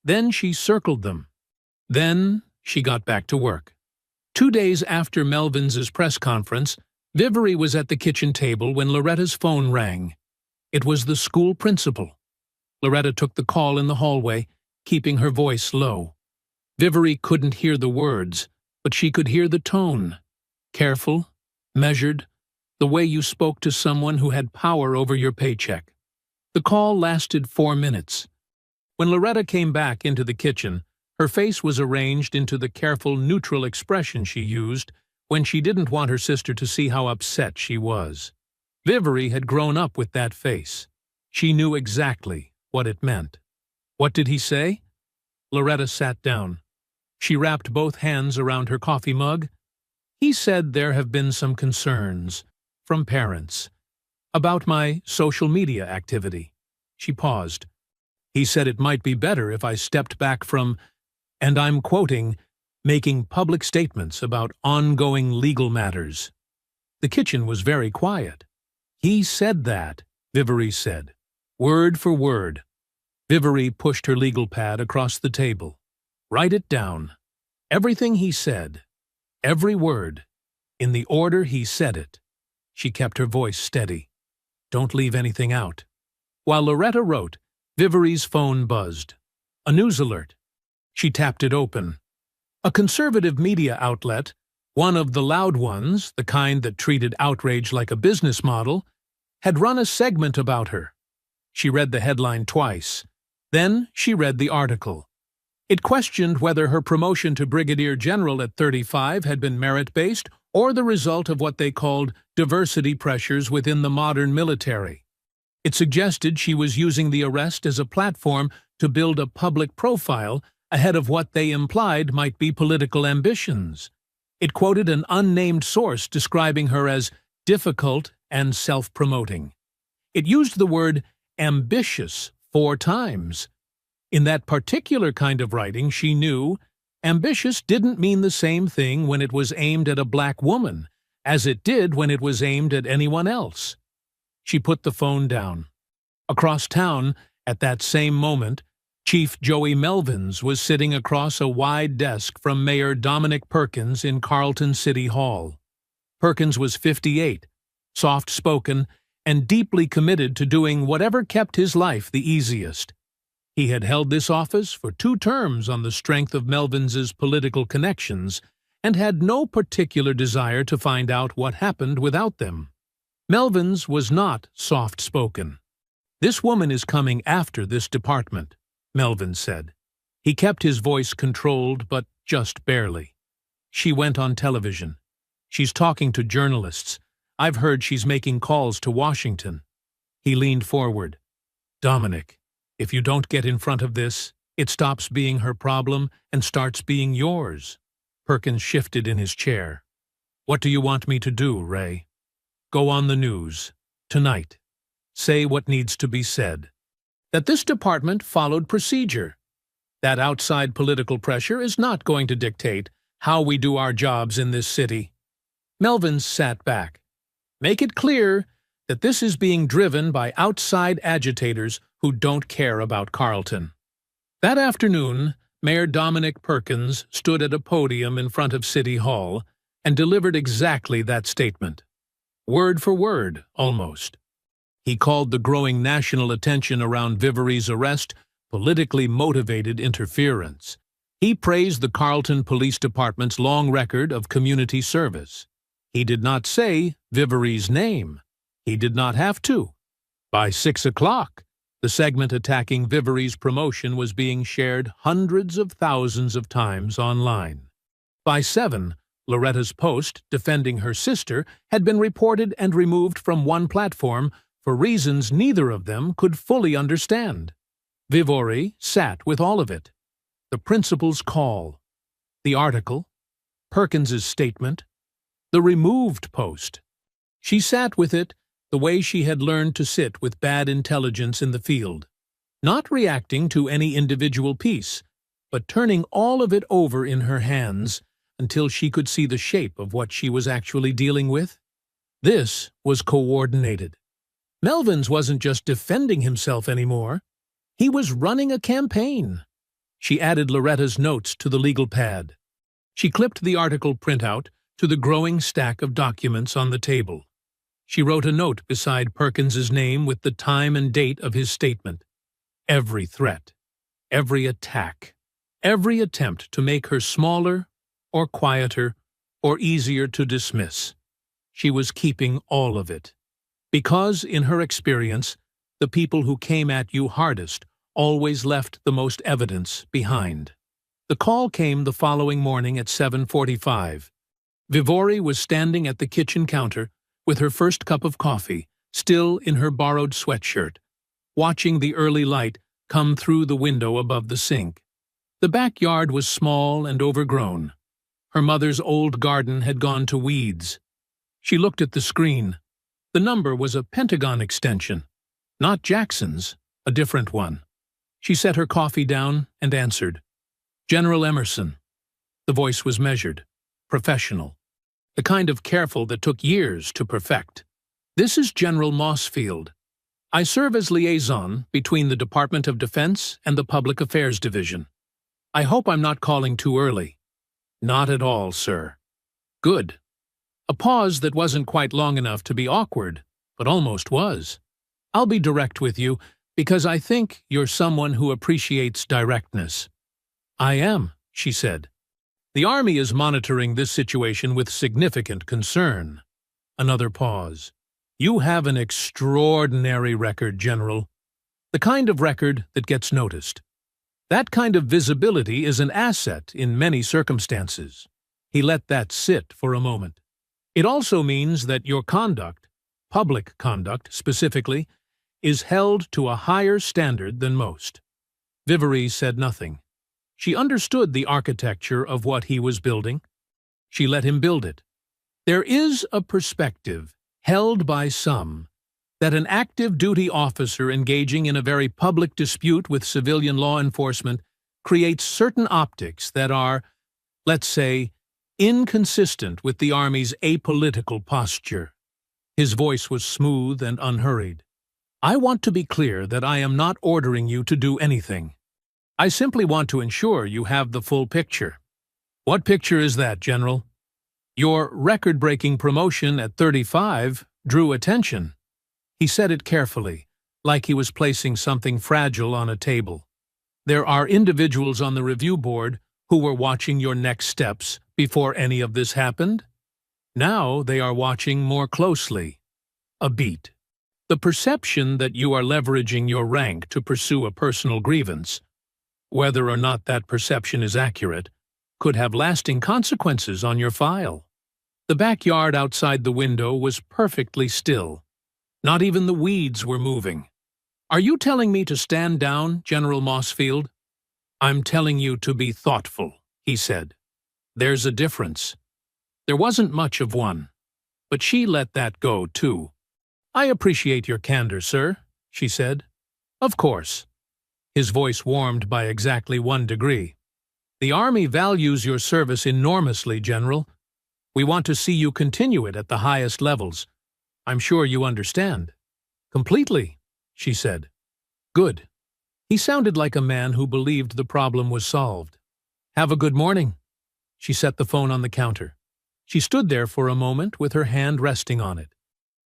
Then she circled them. Then she got back to work. 2 days after Melvins's press conference, Vivery was at the kitchen table when Loretta's phone rang. It was the school principal. Loretta took the call in the hallway, keeping her voice low. Vivery couldn't hear the words, but she could hear the tone. Careful, measured, the way you spoke to someone who had power over your paycheck. The call lasted 4 minutes. When Loretta came back into the kitchen, her face was arranged into the careful, neutral expression she used when she didn't want her sister to see how upset she was. Vivery had grown up with that face. She knew exactly what it meant. "What did he say?" Loretta sat down. She wrapped both hands around her coffee mug. He said there have been some concerns from parents about my social media activity. She paused. He said it might be better if I stepped back from, and I'm quoting, making public statements about ongoing legal matters. The kitchen was very quiet. He said that, Vivere said, word for word. Vivere pushed her legal pad across the table. Write it down. Everything he said. Every word. In the order he said it. She kept her voice steady. Don't leave anything out. While Loretta wrote, Vivere's phone buzzed. A news alert. She tapped it open. A conservative media outlet, one of the loud ones, the kind that treated outrage like a business model, had run a segment about her. She read the headline twice. Then she read the article. It questioned whether her promotion to brigadier general at 35 had been merit-based or the result of what they called diversity pressures within the modern military. It suggested she was using the arrest as a platform to build a public profile ahead of what they implied might be political ambitions. It quoted an unnamed source describing her as difficult and self-promoting. It used the word ambitious 4 times. In that particular kind of writing, she knew, ambitious didn't mean the same thing when it was aimed at a black woman as it did when it was aimed at anyone else. She put the phone down. Across town, at that same moment, Chief Joey Melvins was sitting across a wide desk from Mayor Dominic Perkins in Carlton City Hall. Perkins was 58, soft-spoken, and deeply committed to doing whatever kept his life the easiest. He had held this office for 2 terms on the strength of Melvins's political connections and had no particular desire to find out what happened without them. Melvins was not soft-spoken. This woman is coming after this department, Melvins said. He kept his voice controlled, but just barely. She went on television. She's talking to journalists. I've heard she's making calls to Washington. He leaned forward. Dominic, if you don't get in front of this, it stops being her problem and starts being yours. Perkins shifted in his chair. What do you want me to do, Ray? Go on the news. Tonight. Say what needs to be said. That this department followed procedure. That outside political pressure is not going to dictate how we do our jobs in this city. Melvins sat back. Make it clear that this is being driven by outside agitators who don't care about Carlton. That afternoon, Mayor Dominic Perkins stood at a podium in front of City Hall and delivered exactly that statement. Word for word, almost. He called the growing national attention around Vivere's arrest politically motivated interference. He praised the Carlton Police Department's long record of community service. He did not say Vivere's name. He did not have to. By 6 o'clock, the segment attacking Vivere's promotion was being shared hundreds of thousands of times online. By 7, Loretta's post defending her sister had been reported and removed from one platform for reasons neither of them could fully understand. Vivere sat with all of it. The principal's call, the article, Perkins's statement, the removed post. She sat with it the way she had learned to sit with bad intelligence in the field, not reacting to any individual piece, but turning all of it over in her hands until she could see the shape of what she was actually dealing with. This was coordinated. Melvins wasn't just defending himself anymore. He was running a campaign. She added Loretta's notes to the legal pad. She clipped the article printout to the growing stack of documents on the table. She wrote a note beside Perkins's name with the time and date of his statement. Every threat, every attack, every attempt to make her smaller or quieter or easier to dismiss. She was keeping all of it. Because, in her experience, the people who came at you hardest always left the most evidence behind. The call came the following morning at 7:45. Vivere was standing at the kitchen counter with her first cup of coffee, still in her borrowed sweatshirt, watching the early light come through the window above the sink. The backyard was small and overgrown. Her mother's old garden had gone to weeds. She looked at the screen. The number was a Pentagon extension. Not Jackson's, a different one. She set her coffee down and answered. General Emerson. The voice was measured, professional, the kind of careful that took years to perfect. This is General Mossfield. I serve as liaison between the Department of Defense and the Public Affairs Division. I hope I'm not calling too early. Not at all, sir. Good. A pause that wasn't quite long enough to be awkward, but almost was. I'll be direct with you, because I think you're someone who appreciates directness. I am, she said. The Army is monitoring this situation with significant concern. Another pause. You have an extraordinary record, General. The kind of record that gets noticed. That kind of visibility is an asset in many circumstances. He let that sit for a moment. It also means that your conduct, public conduct specifically, is held to a higher standard than most. Vivere said nothing. She understood the architecture of what he was building. She let him build it. There is a perspective, held by some, that an active duty officer engaging in a very public dispute with civilian law enforcement creates certain optics that are, let's say, inconsistent with the Army's apolitical posture. His voice was smooth and unhurried. I want to be clear that I am not ordering you to do anything. I simply want to ensure you have the full picture. What picture is that, General? Your record-breaking promotion at 35 drew attention. He said it carefully, like he was placing something fragile on a table. There are individuals on the review board who were watching your next steps before any of this happened. Now they are watching more closely. A beat. The perception that you are leveraging your rank to pursue a personal grievance, whether or not that perception is accurate, could have lasting consequences on your file. The backyard outside the window was perfectly still. Not even the weeds were moving. Are you telling me to stand down, General Mossfield? I'm telling you to be thoughtful, he said. There's a difference. There wasn't much of one, but she let that go, too. I appreciate your candor, sir, she said. Of course. His voice warmed by exactly 1 degree. The Army values your service enormously, General. We want to see you continue it at the highest levels. I'm sure you understand. Completely, she said. Good. He sounded like a man who believed the problem was solved. Have a good morning. She set the phone on the counter. She stood there for a moment with her hand resting on it.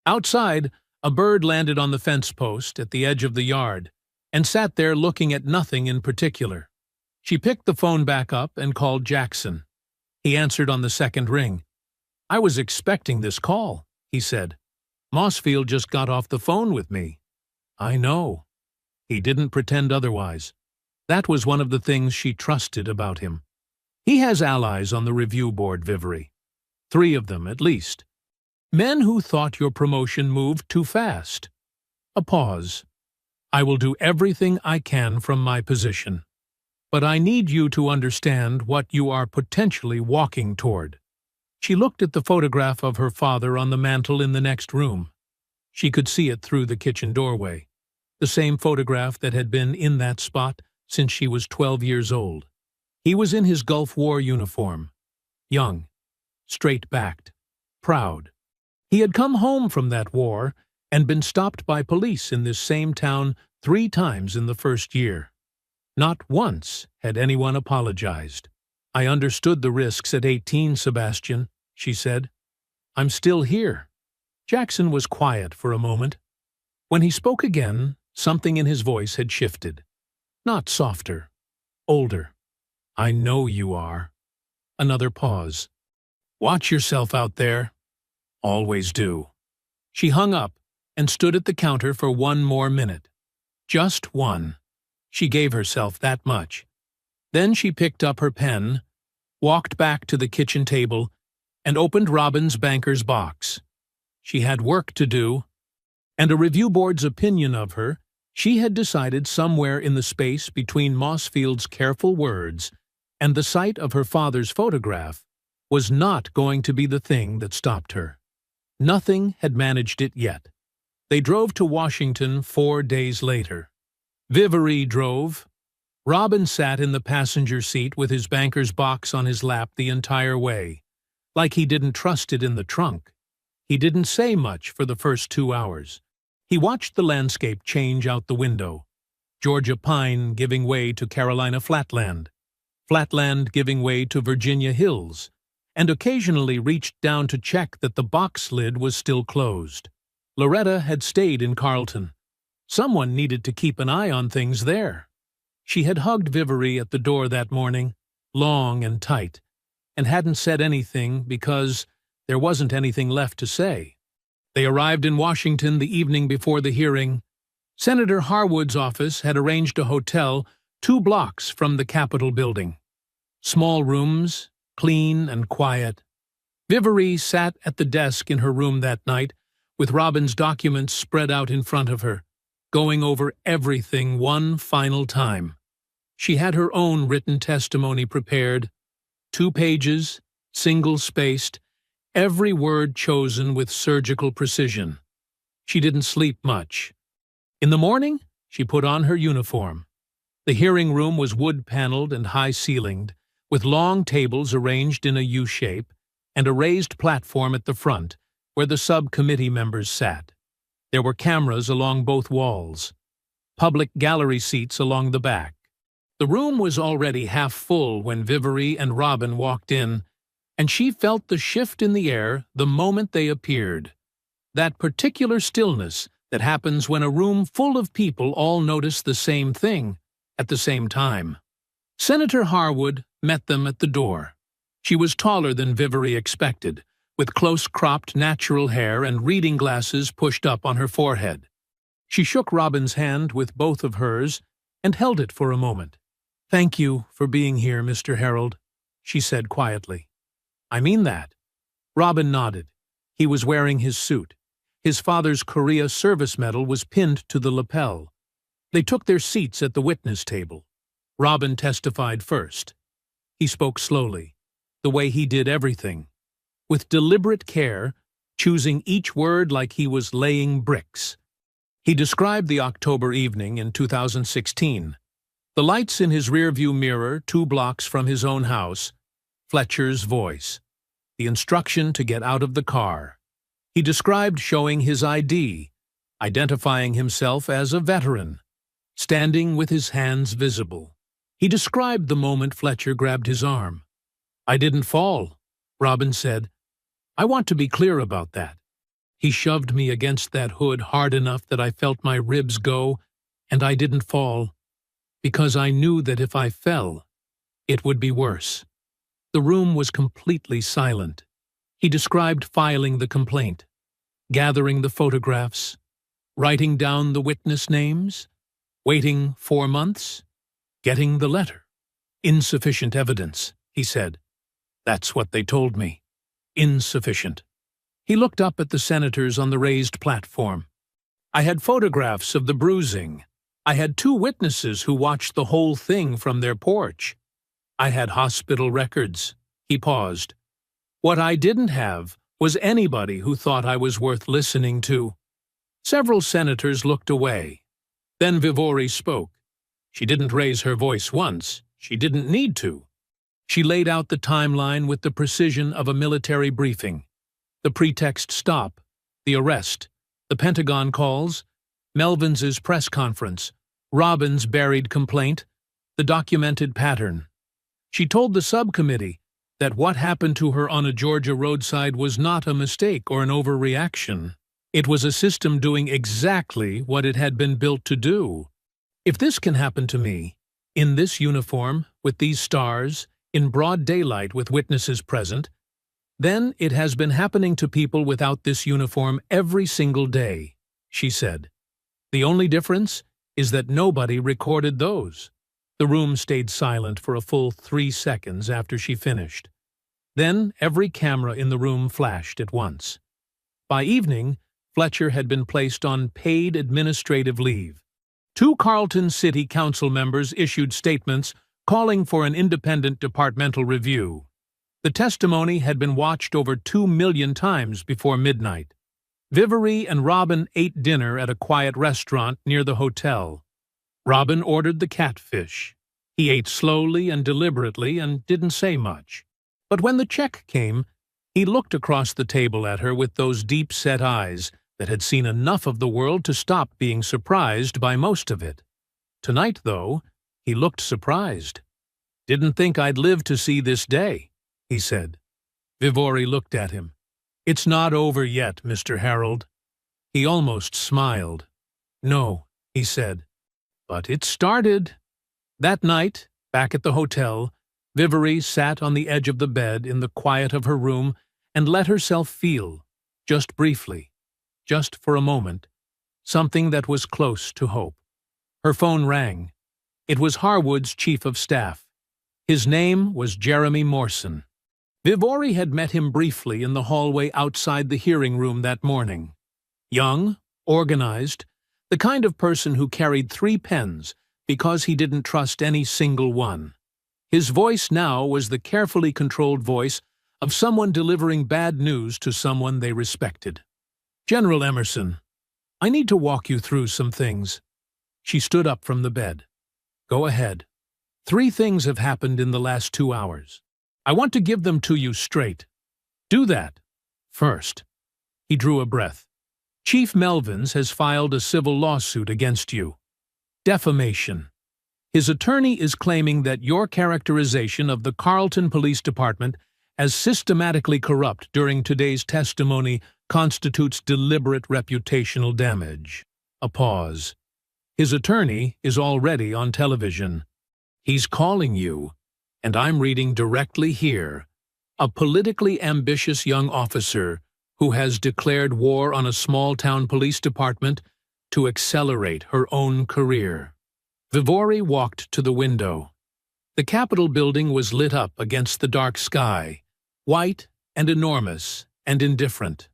Outside, a bird landed on the fence post at the edge of the yard and sat there looking at nothing in particular. She picked the phone back up and called Jackson. He answered on the second ring. I was expecting this call, he said. Mossfield just got off the phone with me. I know. He didn't pretend otherwise. That was one of the things she trusted about him. He has allies on the review board, Vivere. 3 of them, at least. Men who thought your promotion moved too fast. A pause. I will do everything I can from my position. But I need you to understand what you are potentially walking toward. She looked at the photograph of her father on the mantel in the next room. She could see it through the kitchen doorway, the same photograph that had been in that spot since she was 12 years old. He was in his Gulf War uniform, young, straight-backed, proud. He had come home from that war and been stopped by police in this same town 3 times in the first year. Not once had anyone apologized. I understood the risks at 18, Sebastian, she said. I'm still here. Jackson was quiet for a moment. When he spoke again, something in his voice had shifted. Not softer, older. I know you are. Another pause. Watch yourself out there. Always do. She hung up and stood at the counter for 1 more minute. Just 1. She gave herself that much. Then she picked up her pen, walked back to the kitchen table, and opened Robin's banker's box. She had work to do, and a review board's opinion of her, she had decided somewhere in the space between Mossfield's careful words and the sight of her father's photograph, was not going to be the thing that stopped her. Nothing had managed it yet. They drove to Washington 4 days later. Vivery drove. Robin sat in the passenger seat with his banker's box on his lap the entire way, like he didn't trust it in the trunk. He didn't say much for the first 2 hours. He watched the landscape change out the window. Georgia pine giving way to Carolina flatland, flatland giving way to Virginia hills, and occasionally reached down to check that the box lid was still closed. Loretta had stayed in Carlton. Someone needed to keep an eye on things there. She had hugged Vivery at the door that morning, long and tight, and hadn't said anything because there wasn't anything left to say. They arrived in Washington the evening before the hearing. Senator Harwood's office had arranged a hotel 2 blocks from the Capitol building. Small rooms, clean and quiet. Vivery sat at the desk in her room that night, with Robin's documents spread out in front of her, going over everything one final time. She had her own written testimony prepared, 2 pages, single-spaced, every word chosen with surgical precision. She didn't sleep much. In the morning, she put on her uniform. The hearing room was wood-paneled and high-ceilinged, with long tables arranged in a U-shape and a raised platform at the front where the subcommittee members sat. There were cameras along both walls, public gallery seats along the back. The room was already half full when Vivery and Robin walked in, and she felt the shift in the air the moment they appeared. That particular stillness that happens when a room full of people all notice the same thing at the same time. Senator Harwood met them at the door. She was taller than Vivery expected, with close-cropped natural hair and reading glasses pushed up on her forehead. She shook Robin's hand with both of hers and held it for a moment. "Thank you for being here, Mr. Harold," she said quietly. "I mean that." Robin nodded. He was wearing his suit. His father's Korea service medal was pinned to the lapel. They took their seats at the witness table. Robin testified first. He spoke slowly, the way he did everything, with deliberate care, choosing each word like he was laying bricks. He described the October evening in 2016. The lights in his rearview mirror 2 blocks from his own house, Fletcher's voice, the instruction to get out of the car. He described showing his ID, identifying himself as a veteran, standing with his hands visible. He described the moment Fletcher grabbed his arm. "I didn't fall," Robin said. "I want to be clear about that. He shoved me against that hood hard enough that I felt my ribs go, and I didn't fall, because I knew that if I fell, it would be worse." The room was completely silent. He described filing the complaint, gathering the photographs, writing down the witness names, waiting 4 months, getting the letter. "Insufficient evidence," he said. "That's what they told me. Insufficient." He looked up at the senators on the raised platform. "I had photographs of the bruising. I had 2 witnesses who watched the whole thing from their porch. I had hospital records." He paused. "What I didn't have was anybody who thought I was worth listening to." Several senators looked away. Then Vivery spoke. She didn't raise her voice once. She didn't need to. She laid out the timeline with the precision of a military briefing. The pretext stop, the arrest, the Pentagon calls, Melvins's press conference, Robin's buried complaint, the documented pattern. She told the subcommittee that what happened to her on a Georgia roadside was not a mistake or an overreaction. It was a system doing exactly what it had been built to do. "If this can happen to me, in this uniform, with these stars, in broad daylight with witnesses present, then it has been happening to people without this uniform every single day," she said. "The only difference is that nobody recorded those." The room stayed silent for a full 3 seconds after she finished. Then every camera in the room flashed at once. By evening, Fletcher had been placed on paid administrative leave. 2 Carlton City Council members issued statements calling for an independent departmental review. The testimony had been watched over 2 million times before midnight. Vivery and Robin ate dinner at a quiet restaurant near the hotel. Robin ordered the catfish. He ate slowly and deliberately and didn't say much. But when the check came, he looked across the table at her with those deep-set eyes that had seen enough of the world to stop being surprised by most of it. Tonight, though, he looked surprised. "Didn't think I'd live to see this day," he said. Vivery looked at him. "It's not over yet, Mr. Harold." He almost smiled. "No," he said. "But it started." That night, back at the hotel, Vivery sat on the edge of the bed in the quiet of her room and let herself feel, just briefly, just for a moment, something that was close to hope. Her phone rang. It was Harwood's chief of staff. His name was Jeremy Morson. Vivery had met him briefly in the hallway outside the hearing room that morning. Young, organized, the kind of person who carried 3 pens because he didn't trust any single one. His voice now was the carefully controlled voice of someone delivering bad news to someone they respected. "General Emerson, I need to walk you through some things." She stood up from the bed. "Go ahead. 3 things have happened in the last 2 hours. I want to give them to you straight." "Do that." "First." He drew a breath. "Chief Melvins has filed a civil lawsuit against you. Defamation. His attorney is claiming that your characterization of the Carlton Police Department as systematically corrupt during today's testimony constitutes deliberate reputational damage." A pause. "His attorney is already on television. He's calling you, and I'm reading directly here, a politically ambitious young officer who has declared war on a small-town police department to accelerate her own career." Vivery walked to the window. The Capitol building was lit up against the dark sky, white and enormous and indifferent.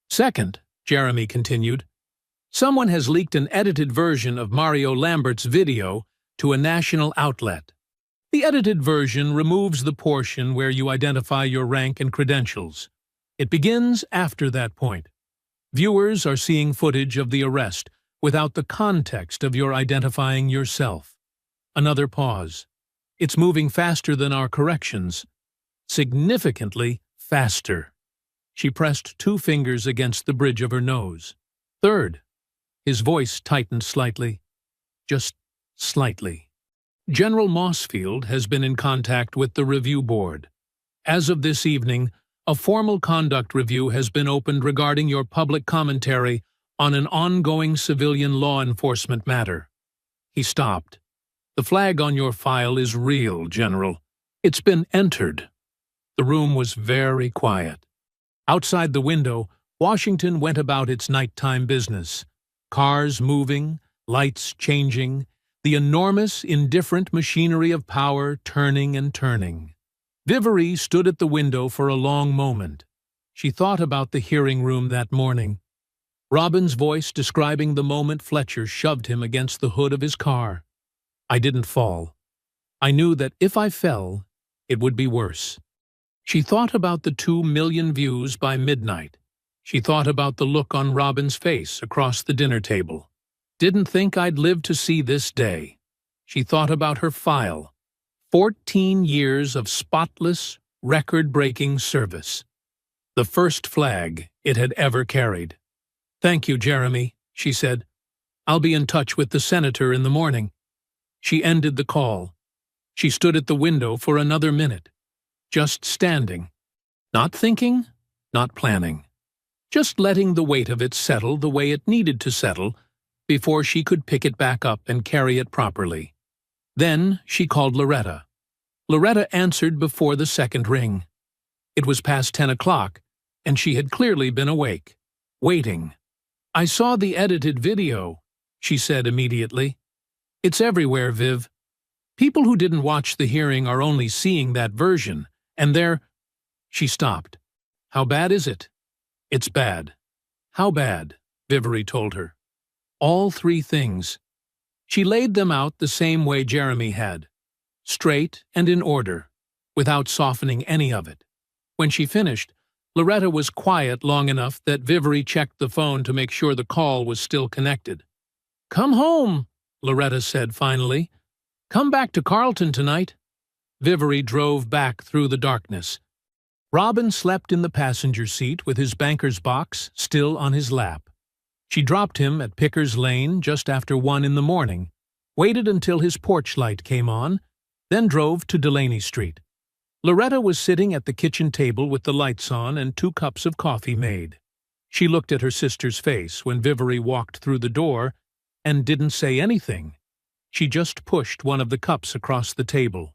"Second," Jeremy continued, "someone has leaked an edited version of Mario Lambert's video to a national outlet. The edited version removes the portion where you identify your rank and credentials. It begins after that point. Viewers are seeing footage of the arrest without the context of your identifying yourself." Another pause. "It's moving faster than our corrections. Significantly faster." She pressed 2 fingers against the bridge of her nose. "Third." His voice tightened slightly. Just slightly. "General Mossfield has been in contact with the review board. As of this evening, a formal conduct review has been opened regarding your public commentary on an ongoing civilian law enforcement matter." He stopped. "The flag on your file is real, General. It's been entered." The room was very quiet. Outside the window, Washington went about its nighttime business. Cars moving, lights changing, the enormous, indifferent machinery of power turning and turning. Vivery stood at the window for a long moment. She thought about the hearing room that morning. Robin's voice describing the moment Fletcher shoved him against the hood of his car. "I didn't fall. I knew that if I fell, it would be worse." She thought about the 2 million views by midnight. She thought about the look on Robin's face across the dinner table. "Didn't think I'd live to see this day." She thought about her file. 14 years of spotless, record-breaking service. The first flag it had ever carried. "Thank you, Jeremy," she said. "I'll be in touch with the senator in the morning." She ended the call. She stood at the window for another minute, just standing. Not thinking, not planning. Just letting the weight of it settle the way it needed to settle before she could pick it back up and carry it properly. Then she called Loretta. Loretta answered before the second ring. It was past 10 o'clock, and she had clearly been awake, waiting. "I saw the edited video," she said immediately. "It's everywhere, Viv. People who didn't watch the hearing are only seeing that version, and they're—" She stopped. "How bad is it?" "It's bad." "How bad?" Vivery told her. All 3 things. She laid them out the same way Jeremy had, straight and in order, without softening any of it. When she finished, Loretta was quiet long enough that Vivery checked the phone to make sure the call was still connected. "Come home," Loretta said finally. "Come back to Carlton tonight." Vivery drove back through the darkness. Robin slept in the passenger seat with his banker's box still on his lap. She dropped him at Pickers Lane just after 1 in the morning, waited until his porch light came on, then drove to Delaney Street. Loretta was sitting at the kitchen table with the lights on and 2 cups of coffee made. She looked at her sister's face when Vivery walked through the door and didn't say anything. She just pushed one of the cups across the table.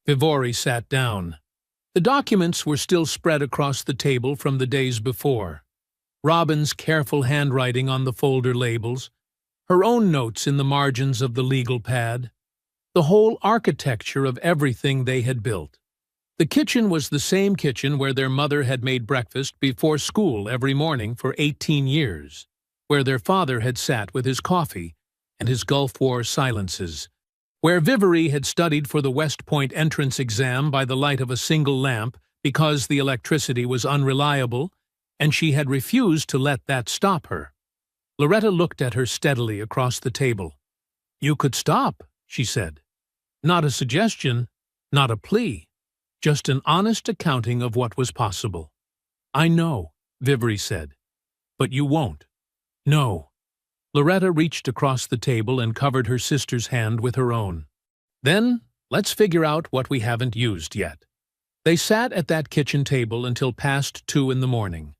Vivery sat down. The documents were still spread across the table from the days before. Robin's careful handwriting on the folder labels, her own notes in the margins of the legal pad, the whole architecture of everything they had built. The kitchen was the same kitchen where their mother had made breakfast before school every morning for 18 years, where their father had sat with his coffee and his Gulf War silences, where Vivery had studied for the West Point entrance exam by the light of a single lamp because the electricity was unreliable, and she had refused to let that stop her. Loretta looked at her steadily across the table. "You could stop," she said. "Not a suggestion, not a plea. Just an honest accounting of what was possible." "I know," Vivery said. "But you won't." "No." Loretta reached across the table and covered her sister's hand with her own. "Then, let's figure out what we haven't used yet." They sat at that kitchen table until past 2 in the morning.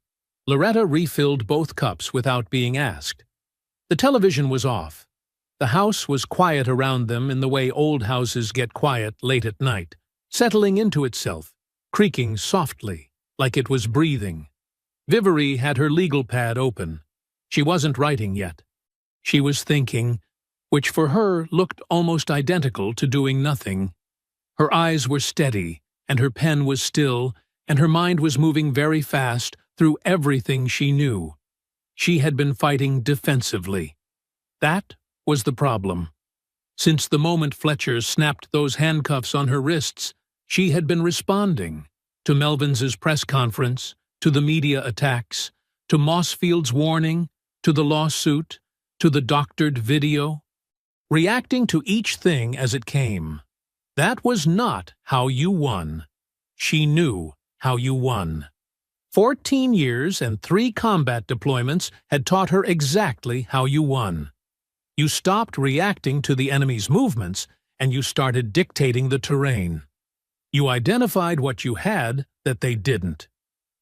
Loretta refilled both cups without being asked. The television was off. The house was quiet around them in the way old houses get quiet late at night, settling into itself, creaking softly, like it was breathing. Vivery had her legal pad open. She wasn't writing yet. She was thinking, which for her looked almost identical to doing nothing. Her eyes were steady, and her pen was still, and her mind was moving very fast through everything she knew. She had been fighting defensively. That was the problem. Since the moment Fletcher snapped those handcuffs on her wrists, she had been responding to Melvins's press conference, to the media attacks, to Mossfield's warning, to the lawsuit, to the doctored video, reacting to each thing as it came. That was not how you won. She knew how you won. 14 years and 3 combat deployments had taught her exactly how you won. You stopped reacting to the enemy's movements, and you started dictating the terrain. You identified what you had that they didn't.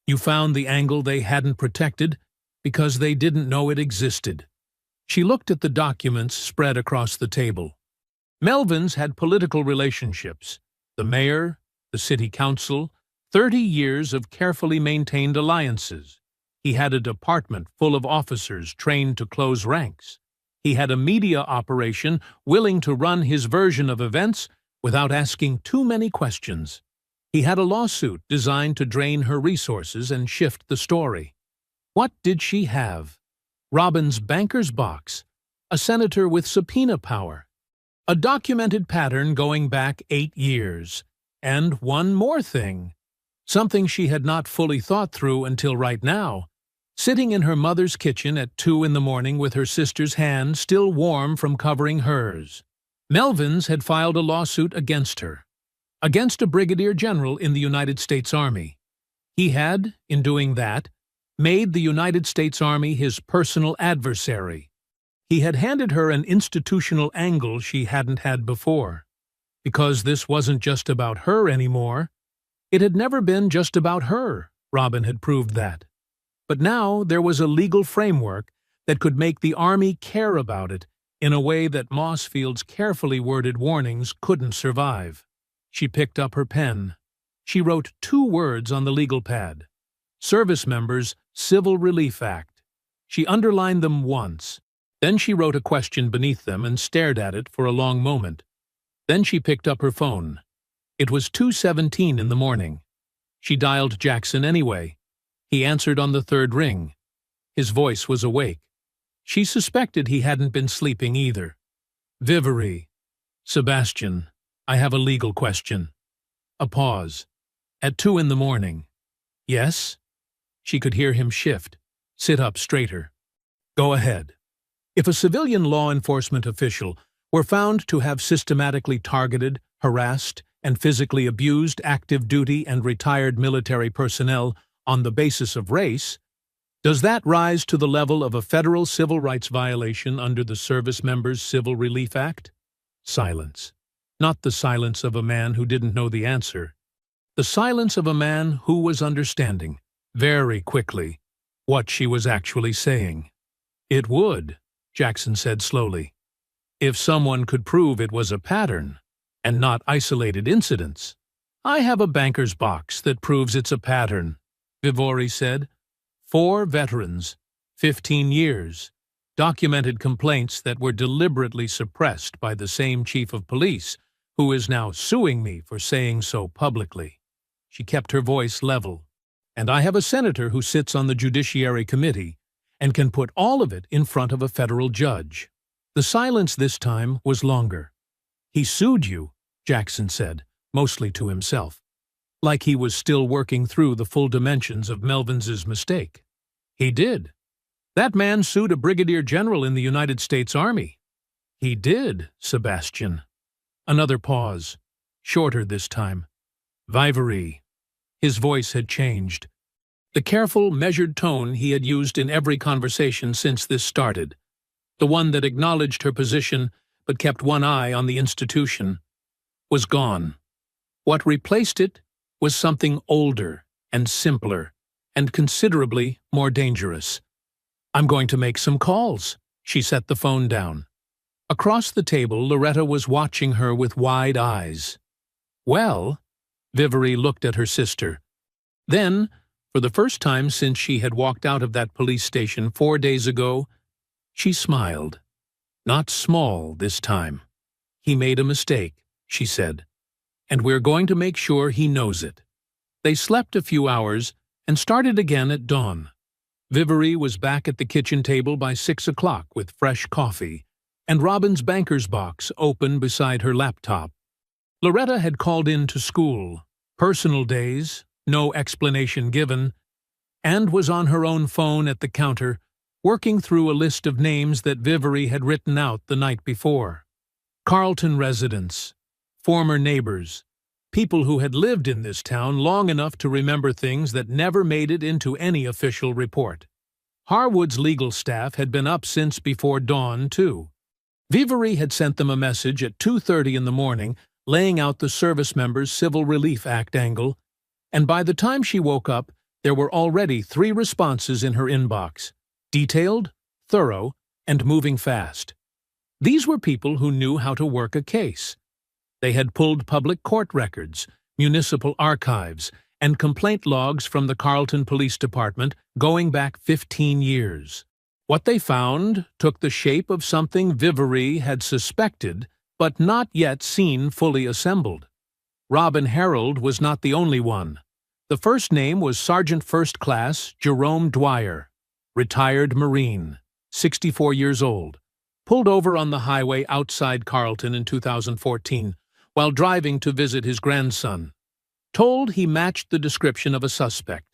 You found the angle they hadn't protected because they didn't know it existed. She looked at the documents spread across the table. Melvins had political relationships. The mayor, the city council, 30 years of carefully maintained alliances. He had a department full of officers trained to close ranks. He had a media operation willing to run his version of events without asking too many questions. He had a lawsuit designed to drain her resources and shift the story. What did she have? Robin's banker's box, a senator with subpoena power, a documented pattern going back 8 years, and one more thing, something she had not fully thought through until right now, sitting in her mother's kitchen at 2 in the morning with her sister's hand still warm from covering hers. Melvins had filed a lawsuit against her, against a brigadier general in the United States Army. He had, in doing that, made the United States Army his personal adversary. He had handed her an institutional angle she hadn't had before. Because this wasn't just about her anymore. It had never been just about her, Robin had proved that. But now there was a legal framework that could make the Army care about it in a way that Mossfield's carefully worded warnings couldn't survive. She picked up her pen. She wrote 2 words on the legal pad. Service Members Civil Relief Act. She underlined them once. Then she wrote a question beneath them and stared at it for a long moment. Then she picked up her phone. It was 2:17 in the morning. She dialed Jackson anyway. He answered on the 3rd ring. His voice was awake. She suspected he hadn't been sleeping either. "Vivery. Sebastian, I have a legal question." A pause. "At 2 in the morning. Yes? She could hear him shift, sit up straighter. Go ahead. If a civilian law enforcement official were found to have systematically targeted, harassed, and physically abused active duty and retired military personnel on the basis of race, does that rise to the level of a federal civil rights violation under the Service Members Civil Relief Act? Silence. Not the silence of a man who didn't know the answer. The silence of a man who was understanding, very quickly, what she was actually saying. It would, Jackson said slowly, if someone could prove it was a pattern, and not isolated incidents. I have a banker's box that proves it's a pattern, Vivori said. 4 veterans, 15 years, documented complaints that were deliberately suppressed by the same chief of police, who is now suing me for saying so publicly. She kept her voice level. And I have a senator who sits on the Judiciary Committee and can put all of it in front of a federal judge. The silence this time was longer. He sued you, Jackson said, mostly to himself, like he was still working through the full dimensions of Melvins's mistake. He did. That man sued a brigadier general in the United States Army. He did, Sebastian. Another pause, shorter this time. Vivori. His voice had changed. The careful, measured tone he had used in every conversation since this started, the one that acknowledged her position but kept one eye on the institution, was gone. What replaced it was something older and simpler and considerably more dangerous. I'm going to make some calls. She set the phone down. Across the table, Loretta was watching her with wide eyes. Well, Vivori looked at her sister. Then, for the first time since she had walked out of that police station 4 days ago, she smiled. Not small this time. He made a mistake, she said, and we're going to make sure he knows it. They slept a few hours and started again at dawn. Vivori was back at the kitchen table by 6 o'clock with fresh coffee, and Robin's banker's box open beside her laptop. Loretta had called in to school, personal days, no explanation given, and was on her own phone at the counter, working through a list of names that Vivori had written out the night before. Carlton residents, former neighbors, people who had lived in this town long enough to remember things that never made it into any official report. Harwood's legal staff had been up since before dawn, too. Vivori had sent them a message at 2:30 in the morning, laying out the Service Members Civil Relief Act angle, and by the time she woke up, there were already 3 responses in her inbox, detailed, thorough, and moving fast. These were people who knew how to work a case. They had pulled public court records, municipal archives, and complaint logs from the Carlton Police Department going back 15 years. What they found took the shape of something Vivori had suspected but not yet seen fully assembled. Robin Harold was not the only one. The first name was Sergeant First Class Jerome Dwyer, retired Marine, 64 years old, pulled over on the highway outside Carlton in 2014 while driving to visit his grandson. Told he matched the description of a suspect.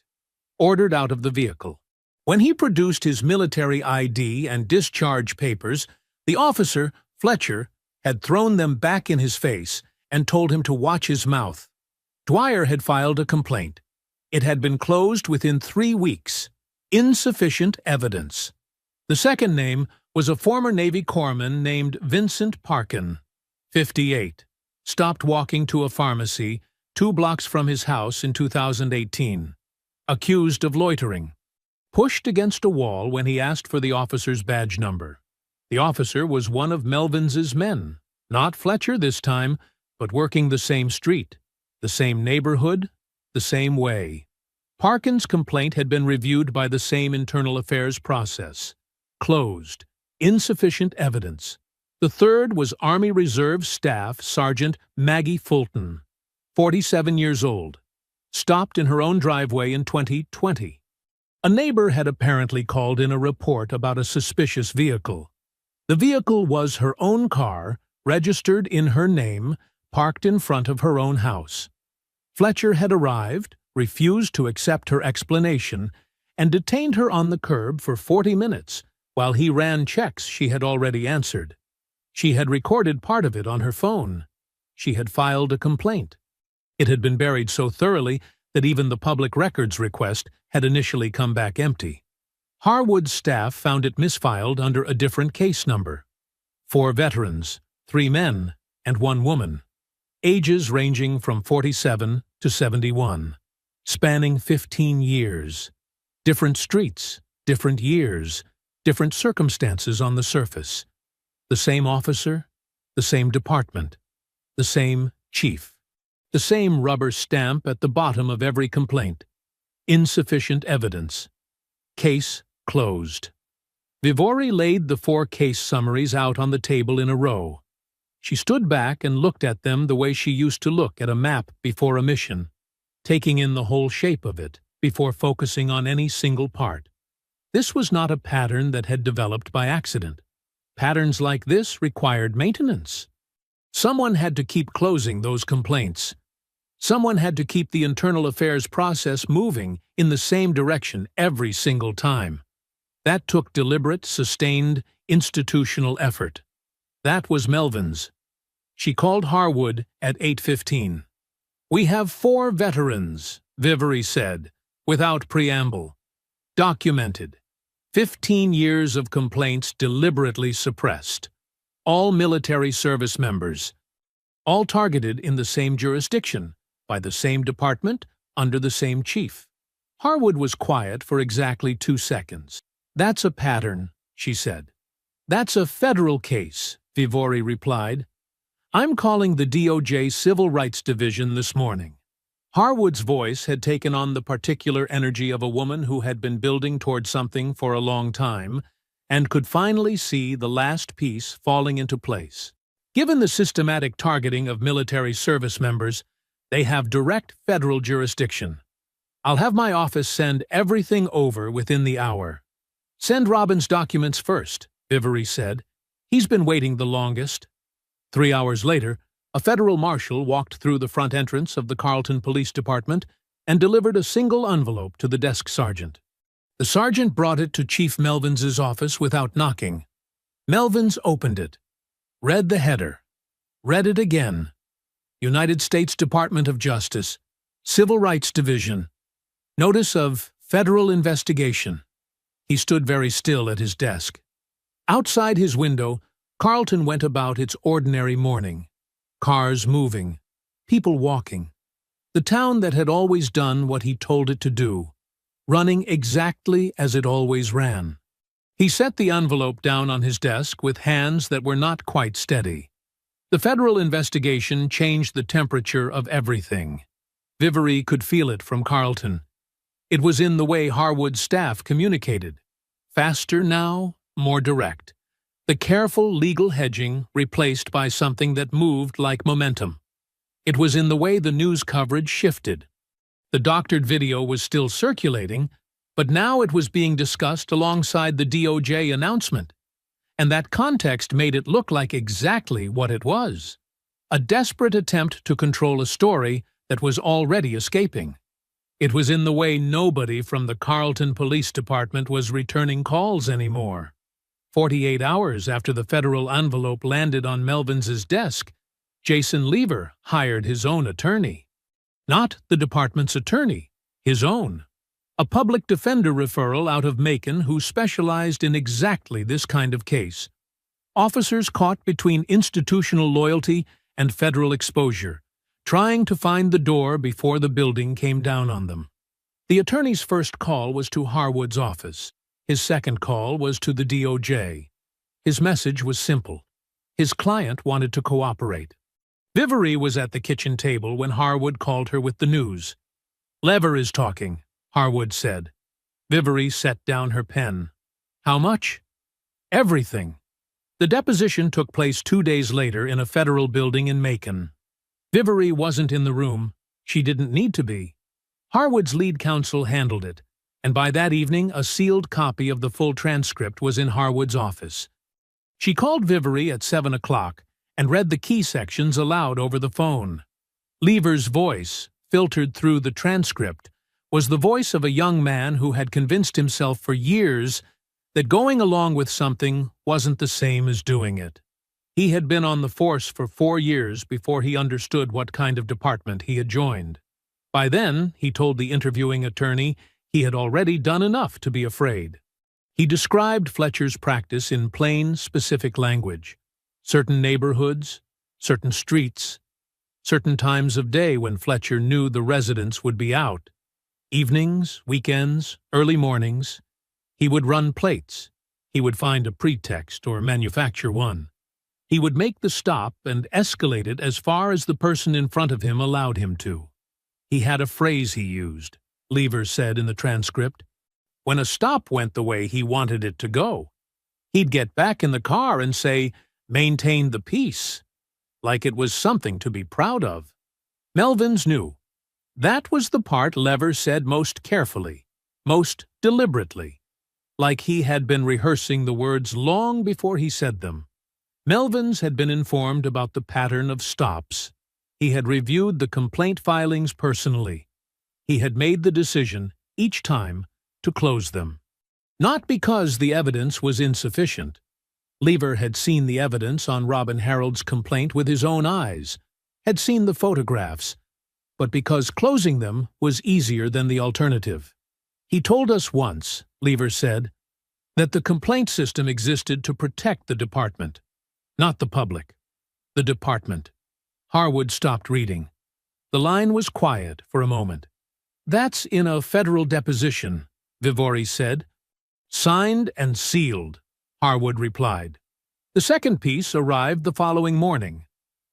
Ordered out of the vehicle. When he produced his military ID and discharge papers, the officer, Fletcher, had thrown them back in his face and told him to watch his mouth. Dwyer had filed a complaint. It had been closed within 3 weeks. Insufficient evidence. The second name was a former Navy corpsman named Vincent Parkin, 58. Stopped walking to a pharmacy 2 blocks from his house in 2018. Accused of loitering. Pushed against a wall when he asked for the officer's badge number. The officer was one of Melvins's men, not Fletcher this time, but working the same street, the same neighborhood, the same way. Parkin's complaint had been reviewed by the same internal affairs process. Closed. Insufficient evidence. The third was Army Reserve Staff Sergeant Maggie Fulton, 47 years old. Stopped in her own driveway in 2020. A neighbor had apparently called in a report about a suspicious vehicle. The vehicle was her own car, registered in her name, parked in front of her own house. Fletcher had arrived, refused to accept her explanation, and detained her on the curb for 40 minutes while he ran checks she had already answered. She had recorded part of it on her phone. She had filed a complaint. It had been buried so thoroughly that even the public records request had initially come back empty. Harwood's staff found it misfiled under a different case number. 4 veterans, 3 men, and 1 woman. Ages ranging from 47 to 71. Spanning 15 years. Different streets, different years, different circumstances on the surface. The same officer, the same department, the same chief. The same rubber stamp at the bottom of every complaint. Insufficient evidence. Case closed. Vivori laid the 4 case summaries out on the table in a row. She stood back and looked at them the way she used to look at a map before a mission, taking in the whole shape of it before focusing on any single part. This was not a pattern that had developed by accident. Patterns like this required maintenance. Someone had to keep closing those complaints. Someone had to keep the internal affairs process moving in the same direction every single time. That took deliberate, sustained, institutional effort. That was Melvin's. She called Harwood at 8:15. "We have 4 veterans," Vivori said, without preamble. "Documented. 15 years of complaints deliberately suppressed. All military service members. All targeted in the same jurisdiction, by the same department, under the same chief." Harwood was quiet for exactly 2 seconds. "That's a pattern," she said. "That's a federal case," Vivori replied. "I'm calling the DOJ Civil Rights Division this morning." Harwood's voice had taken on the particular energy of a woman who had been building toward something for a long time and could finally see the last piece falling into place. Given the systematic targeting of military service members, they have direct federal jurisdiction. I'll have my office send everything over within the hour. "Send Robin's documents first," Vivori said. "He's been waiting the longest." 3 hours later, a federal marshal walked through the front entrance of the Carlton Police Department and delivered a single envelope to the desk sergeant. The sergeant brought it to Chief Melvins's office without knocking. Melvins opened it, read the header, read it again. United States Department of Justice, Civil Rights Division. Notice of federal investigation. He stood very still at his desk. Outside his window, Carlton went about its ordinary morning. Cars moving, people walking. The town that had always done what he told it to do, running exactly as it always ran. He set the envelope down on his desk with hands that were not quite steady. The federal investigation changed the temperature of everything. Vivori could feel it from Carlton. It was in the way Harwood's staff communicated. Faster now, more direct. The careful legal hedging replaced by something that moved like momentum. It was in the way the news coverage shifted. The doctored video was still circulating, but now it was being discussed alongside the DOJ announcement. And that context made it look like exactly what it was. A desperate attempt to control a story that was already escaping. It was in the way nobody from the Carlton Police Department was returning calls anymore. 48 hours after the federal envelope landed on Melvins's desk, Jason Lever hired his own attorney. Not the department's attorney, his own. A public defender referral out of Macon who specialized in exactly this kind of case. Officers caught between institutional loyalty and federal exposure, trying to find the door before the building came down on them. The attorney's first call was to Harwood's office. His second call was to the DOJ. His message was simple. His client wanted to cooperate. Vivori was at the kitchen table when Harwood called her with the news. "Lever is talking," Harwood said. Vivori set down her pen. "How much?" "Everything." The deposition took place 2 days later in a federal building in Macon. Vivori wasn't in the room. She didn't need to be. Harwood's lead counsel handled it, and by that evening a sealed copy of the full transcript was in Harwood's office. She called Vivori at 7 o'clock and read the key sections aloud over the phone. Lever's voice, filtered through the transcript, was the voice of a young man who had convinced himself for years that going along with something wasn't the same as doing it. He had been on the force for 4 years before he understood what kind of department he had joined. By then, he told the interviewing attorney, he had already done enough to be afraid. He described Fletcher's practice in plain, specific language. Certain neighborhoods, certain streets, certain times of day when Fletcher knew the residents would be out. Evenings, weekends, early mornings. He would run plates. He would find a pretext or manufacture one. He would make the stop and escalate it as far as the person in front of him allowed him to. He had a phrase he used, Lever said in the transcript. When a stop went the way he wanted it to go, he'd get back in the car and say, "Maintain the peace," like it was something to be proud of. Melvins knew. That was the part Lever said most carefully, most deliberately, like he had been rehearsing the words long before he said them. Melvins had been informed about the pattern of stops. He had reviewed the complaint filings personally. He had made the decision, each time, to close them. Not because the evidence was insufficient. Lever had seen the evidence on Robin Harold's complaint with his own eyes, had seen the photographs, but because closing them was easier than the alternative. He told us once, Lever said, that the complaint system existed to protect the department, not the public. The department. Harwood stopped reading. The line was quiet for a moment. "That's in a federal deposition," Vivori said. "Signed and sealed," Harwood replied. The second piece arrived the following morning.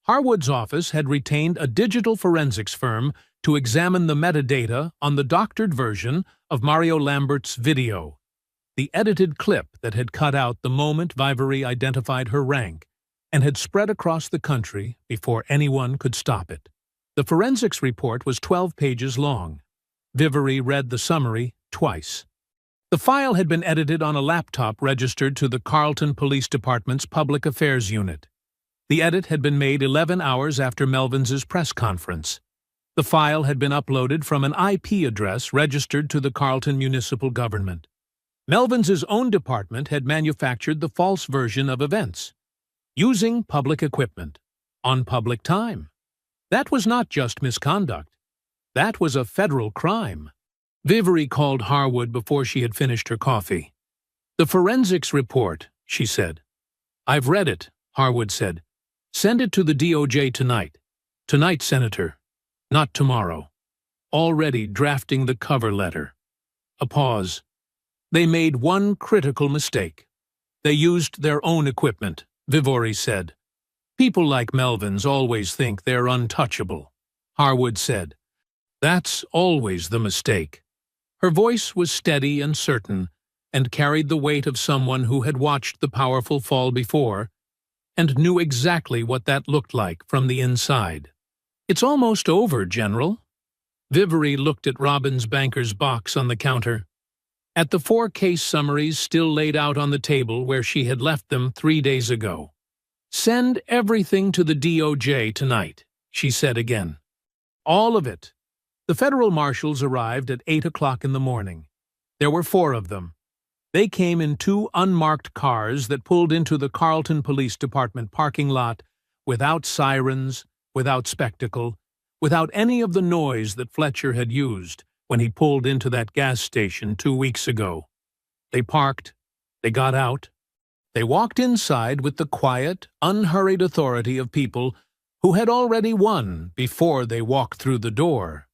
Harwood's office had retained a digital forensics firm to examine the metadata on the doctored version of Mario Lambert's video, the edited clip that had cut out the moment Vivori identified her rank and had spread across the country before anyone could stop it. The forensics report was 12 pages long. Vivori read the summary twice. The file had been edited on a laptop registered to the Carleton Police Department's Public Affairs Unit. The edit had been made 11 hours after Melvins's press conference. The file had been uploaded from an IP address registered to the Carleton Municipal Government. Melvins's own department had manufactured the false version of events, using public equipment, on public time. That was not just misconduct. That was a federal crime. Vivori called Harwood before she had finished her coffee. "The forensics report," she said. "I've read it," Harwood said. "Send it to the DOJ tonight. Tonight, Senator. Not tomorrow. Already drafting the cover letter." A pause. "They made one critical mistake. They used their own equipment," Vivori said. "People like Melvins always think they're untouchable," Harwood said. "That's always the mistake." Her voice was steady and certain, and carried the weight of someone who had watched the powerful fall before, and knew exactly what that looked like from the inside. "It's almost over, General." Vivori looked at Robin's banker's box on the counter, at the 4 case summaries still laid out on the table where she had left them 3 days ago. "Send everything to the DOJ tonight," she said again. "All of it." The federal marshals arrived at 8 o'clock in the morning. There were 4 of them. They came in 2 unmarked cars that pulled into the Carleton Police Department parking lot without sirens, without spectacle, without any of the noise that Fletcher had used when he pulled into that gas station 2 weeks ago. They parked, they got out, they walked inside with the quiet, unhurried authority of people who had already won before they walked through the door.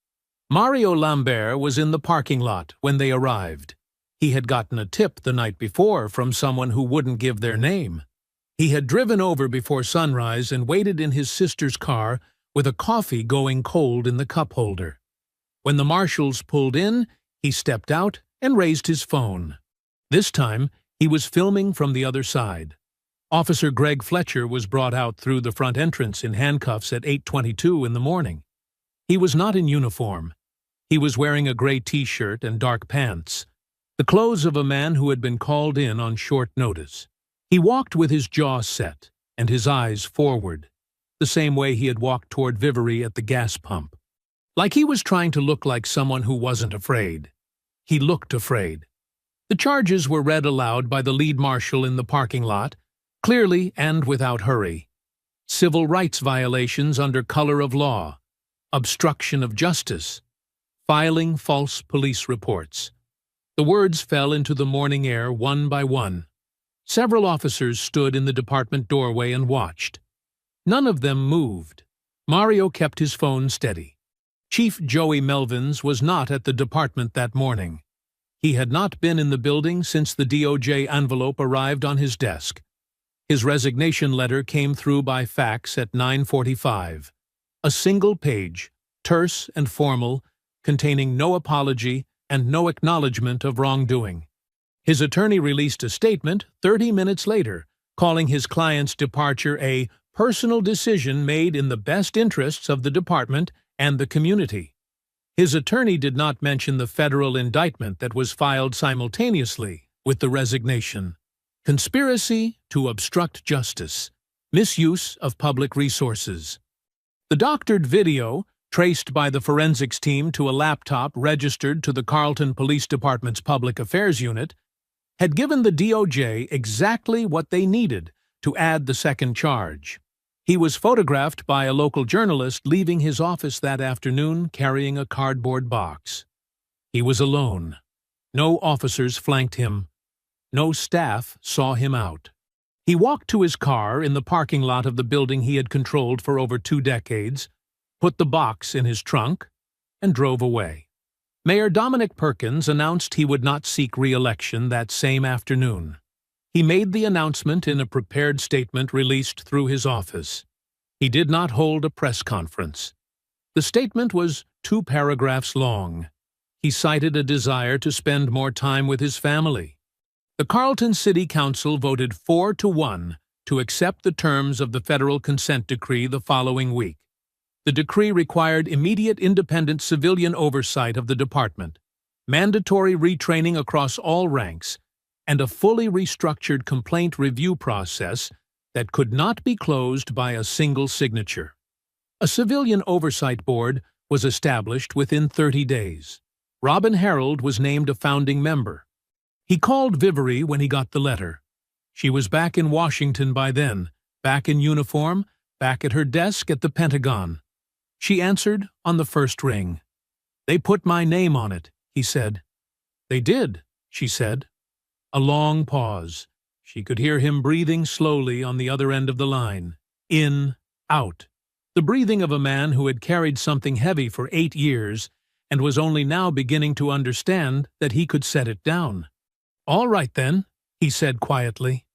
Mario Lambert was in the parking lot when they arrived. He had gotten a tip the night before from someone who wouldn't give their name. He had driven over before sunrise and waited in his sister's car with a coffee going cold in the cup holder. When the marshals pulled in, he stepped out and raised his phone. This time, he was filming from the other side. Officer Greg Fletcher was brought out through the front entrance in handcuffs at 8:22 in the morning. He was not in uniform. He was wearing a gray t-shirt and dark pants, the clothes of a man who had been called in on short notice. He walked with his jaw set and his eyes forward, the same way he had walked toward Vivori at the gas pump. Like he was trying to look like someone who wasn't afraid. He looked afraid. The charges were read aloud by the lead marshal in the parking lot, clearly and without hurry. Civil rights violations under color of law, obstruction of justice, filing false police reports. The words fell into the morning air one by one. Several officers stood in the department doorway and watched. None of them moved. Mario kept his phone steady. Chief Joey Melvins was not at the department that morning. He had not been in the building since the DOJ envelope arrived on his desk. His resignation letter came through by fax at 9:45. A single page, terse and formal, containing no apology and no acknowledgement of wrongdoing. His attorney released a statement 30 minutes later, calling his client's departure a personal decision made in the best interests of the department and the community. His attorney did not mention the federal indictment that was filed simultaneously with the resignation. Conspiracy to obstruct justice, misuse of public resources. The doctored video, traced by the forensics team to a laptop registered to the Carlton Police Department's Public Affairs Unit, had given the DOJ exactly what they needed to add the second charge. He was photographed by a local journalist leaving his office that afternoon carrying a cardboard box. He was alone. No officers flanked him. No staff saw him out. He walked to his car in the parking lot of the building he had controlled for over 2 decades, put the box in his trunk, and drove away. Mayor Dominic Perkins announced he would not seek re-election that same afternoon. He made the announcement in a prepared statement released through his office. He did not hold a press conference. The statement was 2 paragraphs long. He cited a desire to spend more time with his family. The Carlton City Council voted 4-1 to accept the terms of the federal consent decree the following week. The decree required immediate independent civilian oversight of the department, mandatory retraining across all ranks, and a fully restructured complaint review process that could not be closed by a single signature. A civilian oversight board was established within 30 days. Robin Harold was named a founding member. He called Vivery when he got the letter. She was back in Washington by then, back in uniform, back at her desk at the Pentagon. She answered on the first ring. "They put my name on it," he said. "They did," she said. A long pause. She could hear him breathing slowly on the other end of the line. In, out. The breathing of a man who had carried something heavy for 8 years and was only now beginning to understand that he could set it down. "All right, then," he said quietly.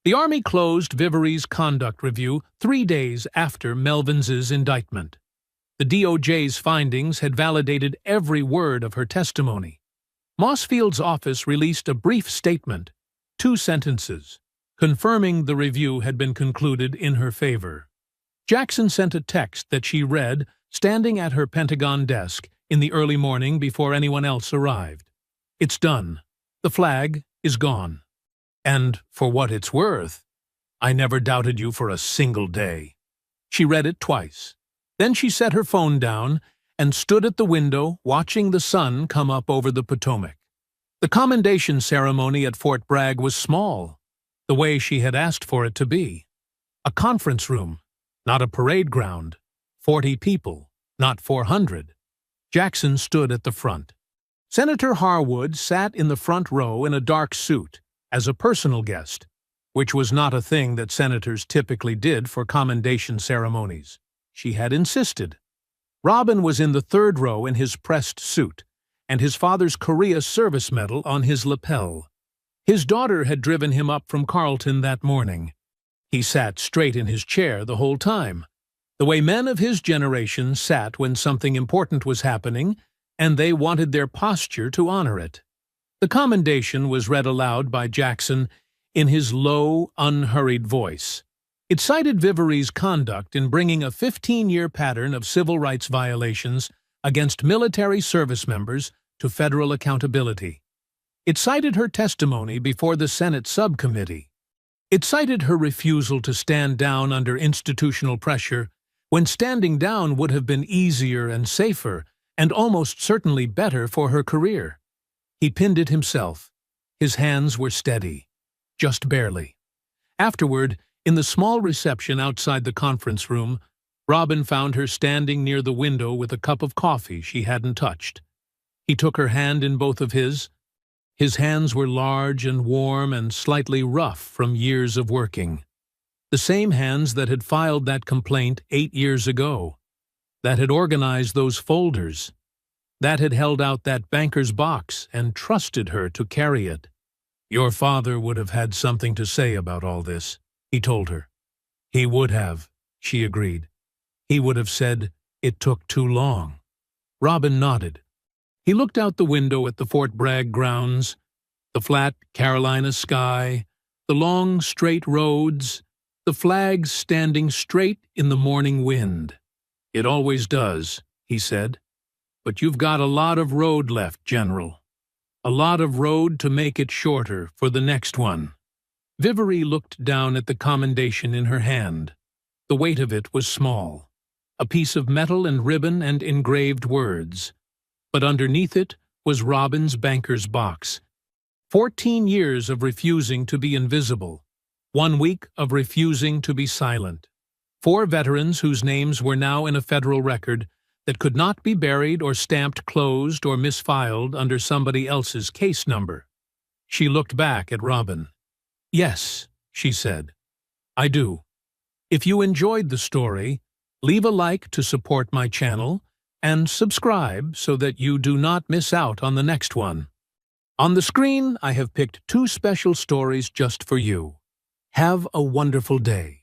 The Army closed Vivery's conduct review 3 days after Melvins's indictment. The DOJ's findings had validated every word of her testimony. Mossfield's office released a brief statement, 2 sentences, confirming the review had been concluded in her favor. Jackson sent a text that she read, standing at her Pentagon desk in the early morning before anyone else arrived. "It's done. The flag is gone. And for what it's worth, I never doubted you for a single day." She read it twice. Then she set her phone down and stood at the window watching the sun come up over the Potomac. The commendation ceremony at Fort Bragg was small, the way she had asked for it to be. A conference room, not a parade ground. 40 people, not 400. Jackson stood at the front. Senator Harwood sat in the front row in a dark suit, as a personal guest, which was not a thing that senators typically did for commendation ceremonies. She had insisted. Robin was in the third row in his pressed suit, and his father's Korea Service Medal on his lapel. His daughter had driven him up from Carlton that morning. He sat straight in his chair the whole time, the way men of his generation sat when something important was happening, and they wanted their posture to honor it. The commendation was read aloud by Jackson in his low, unhurried voice. It cited Vivery's conduct in bringing a 15-year pattern of civil rights violations against military service members to federal accountability. It cited her testimony before the Senate subcommittee. It cited her refusal to stand down under institutional pressure when standing down would have been easier and safer, and almost certainly better for her career. He pinned it himself. His hands were steady, just barely. Afterward, in the small reception outside the conference room, Robin found her standing near the window with a cup of coffee she hadn't touched. He took her hand in both of his. His hands were large and warm and slightly rough from years of working. The same hands that had filed that complaint 8 years ago, that had organized those folders, that had held out that banker's box and trusted her to carry it. "Your father would have had something to say about all this," he told her. "He would have," she agreed. "He would have said it took too long." Robin nodded. He looked out the window at the Fort Bragg grounds, the flat Carolina sky, the long, straight roads, the flags standing straight in the morning wind. "It always does," he said. "But you've got a lot of road left, General. A lot of road to make it shorter for the next one." Vivery looked down at the commendation in her hand. The weight of it was small, a piece of metal and ribbon and engraved words. But underneath it was Robin's banker's box. 14 years of refusing to be invisible. 1 week of refusing to be silent. 4 veterans whose names were now in a federal record that could not be buried or stamped closed or misfiled under somebody else's case number. She looked back at Robin. "Yes," she said, "I do. If you enjoyed the story, leave a like to support my channel and subscribe so that you do not miss out on the next one. On the screen, I have picked 2 special stories just for you. Have a wonderful day.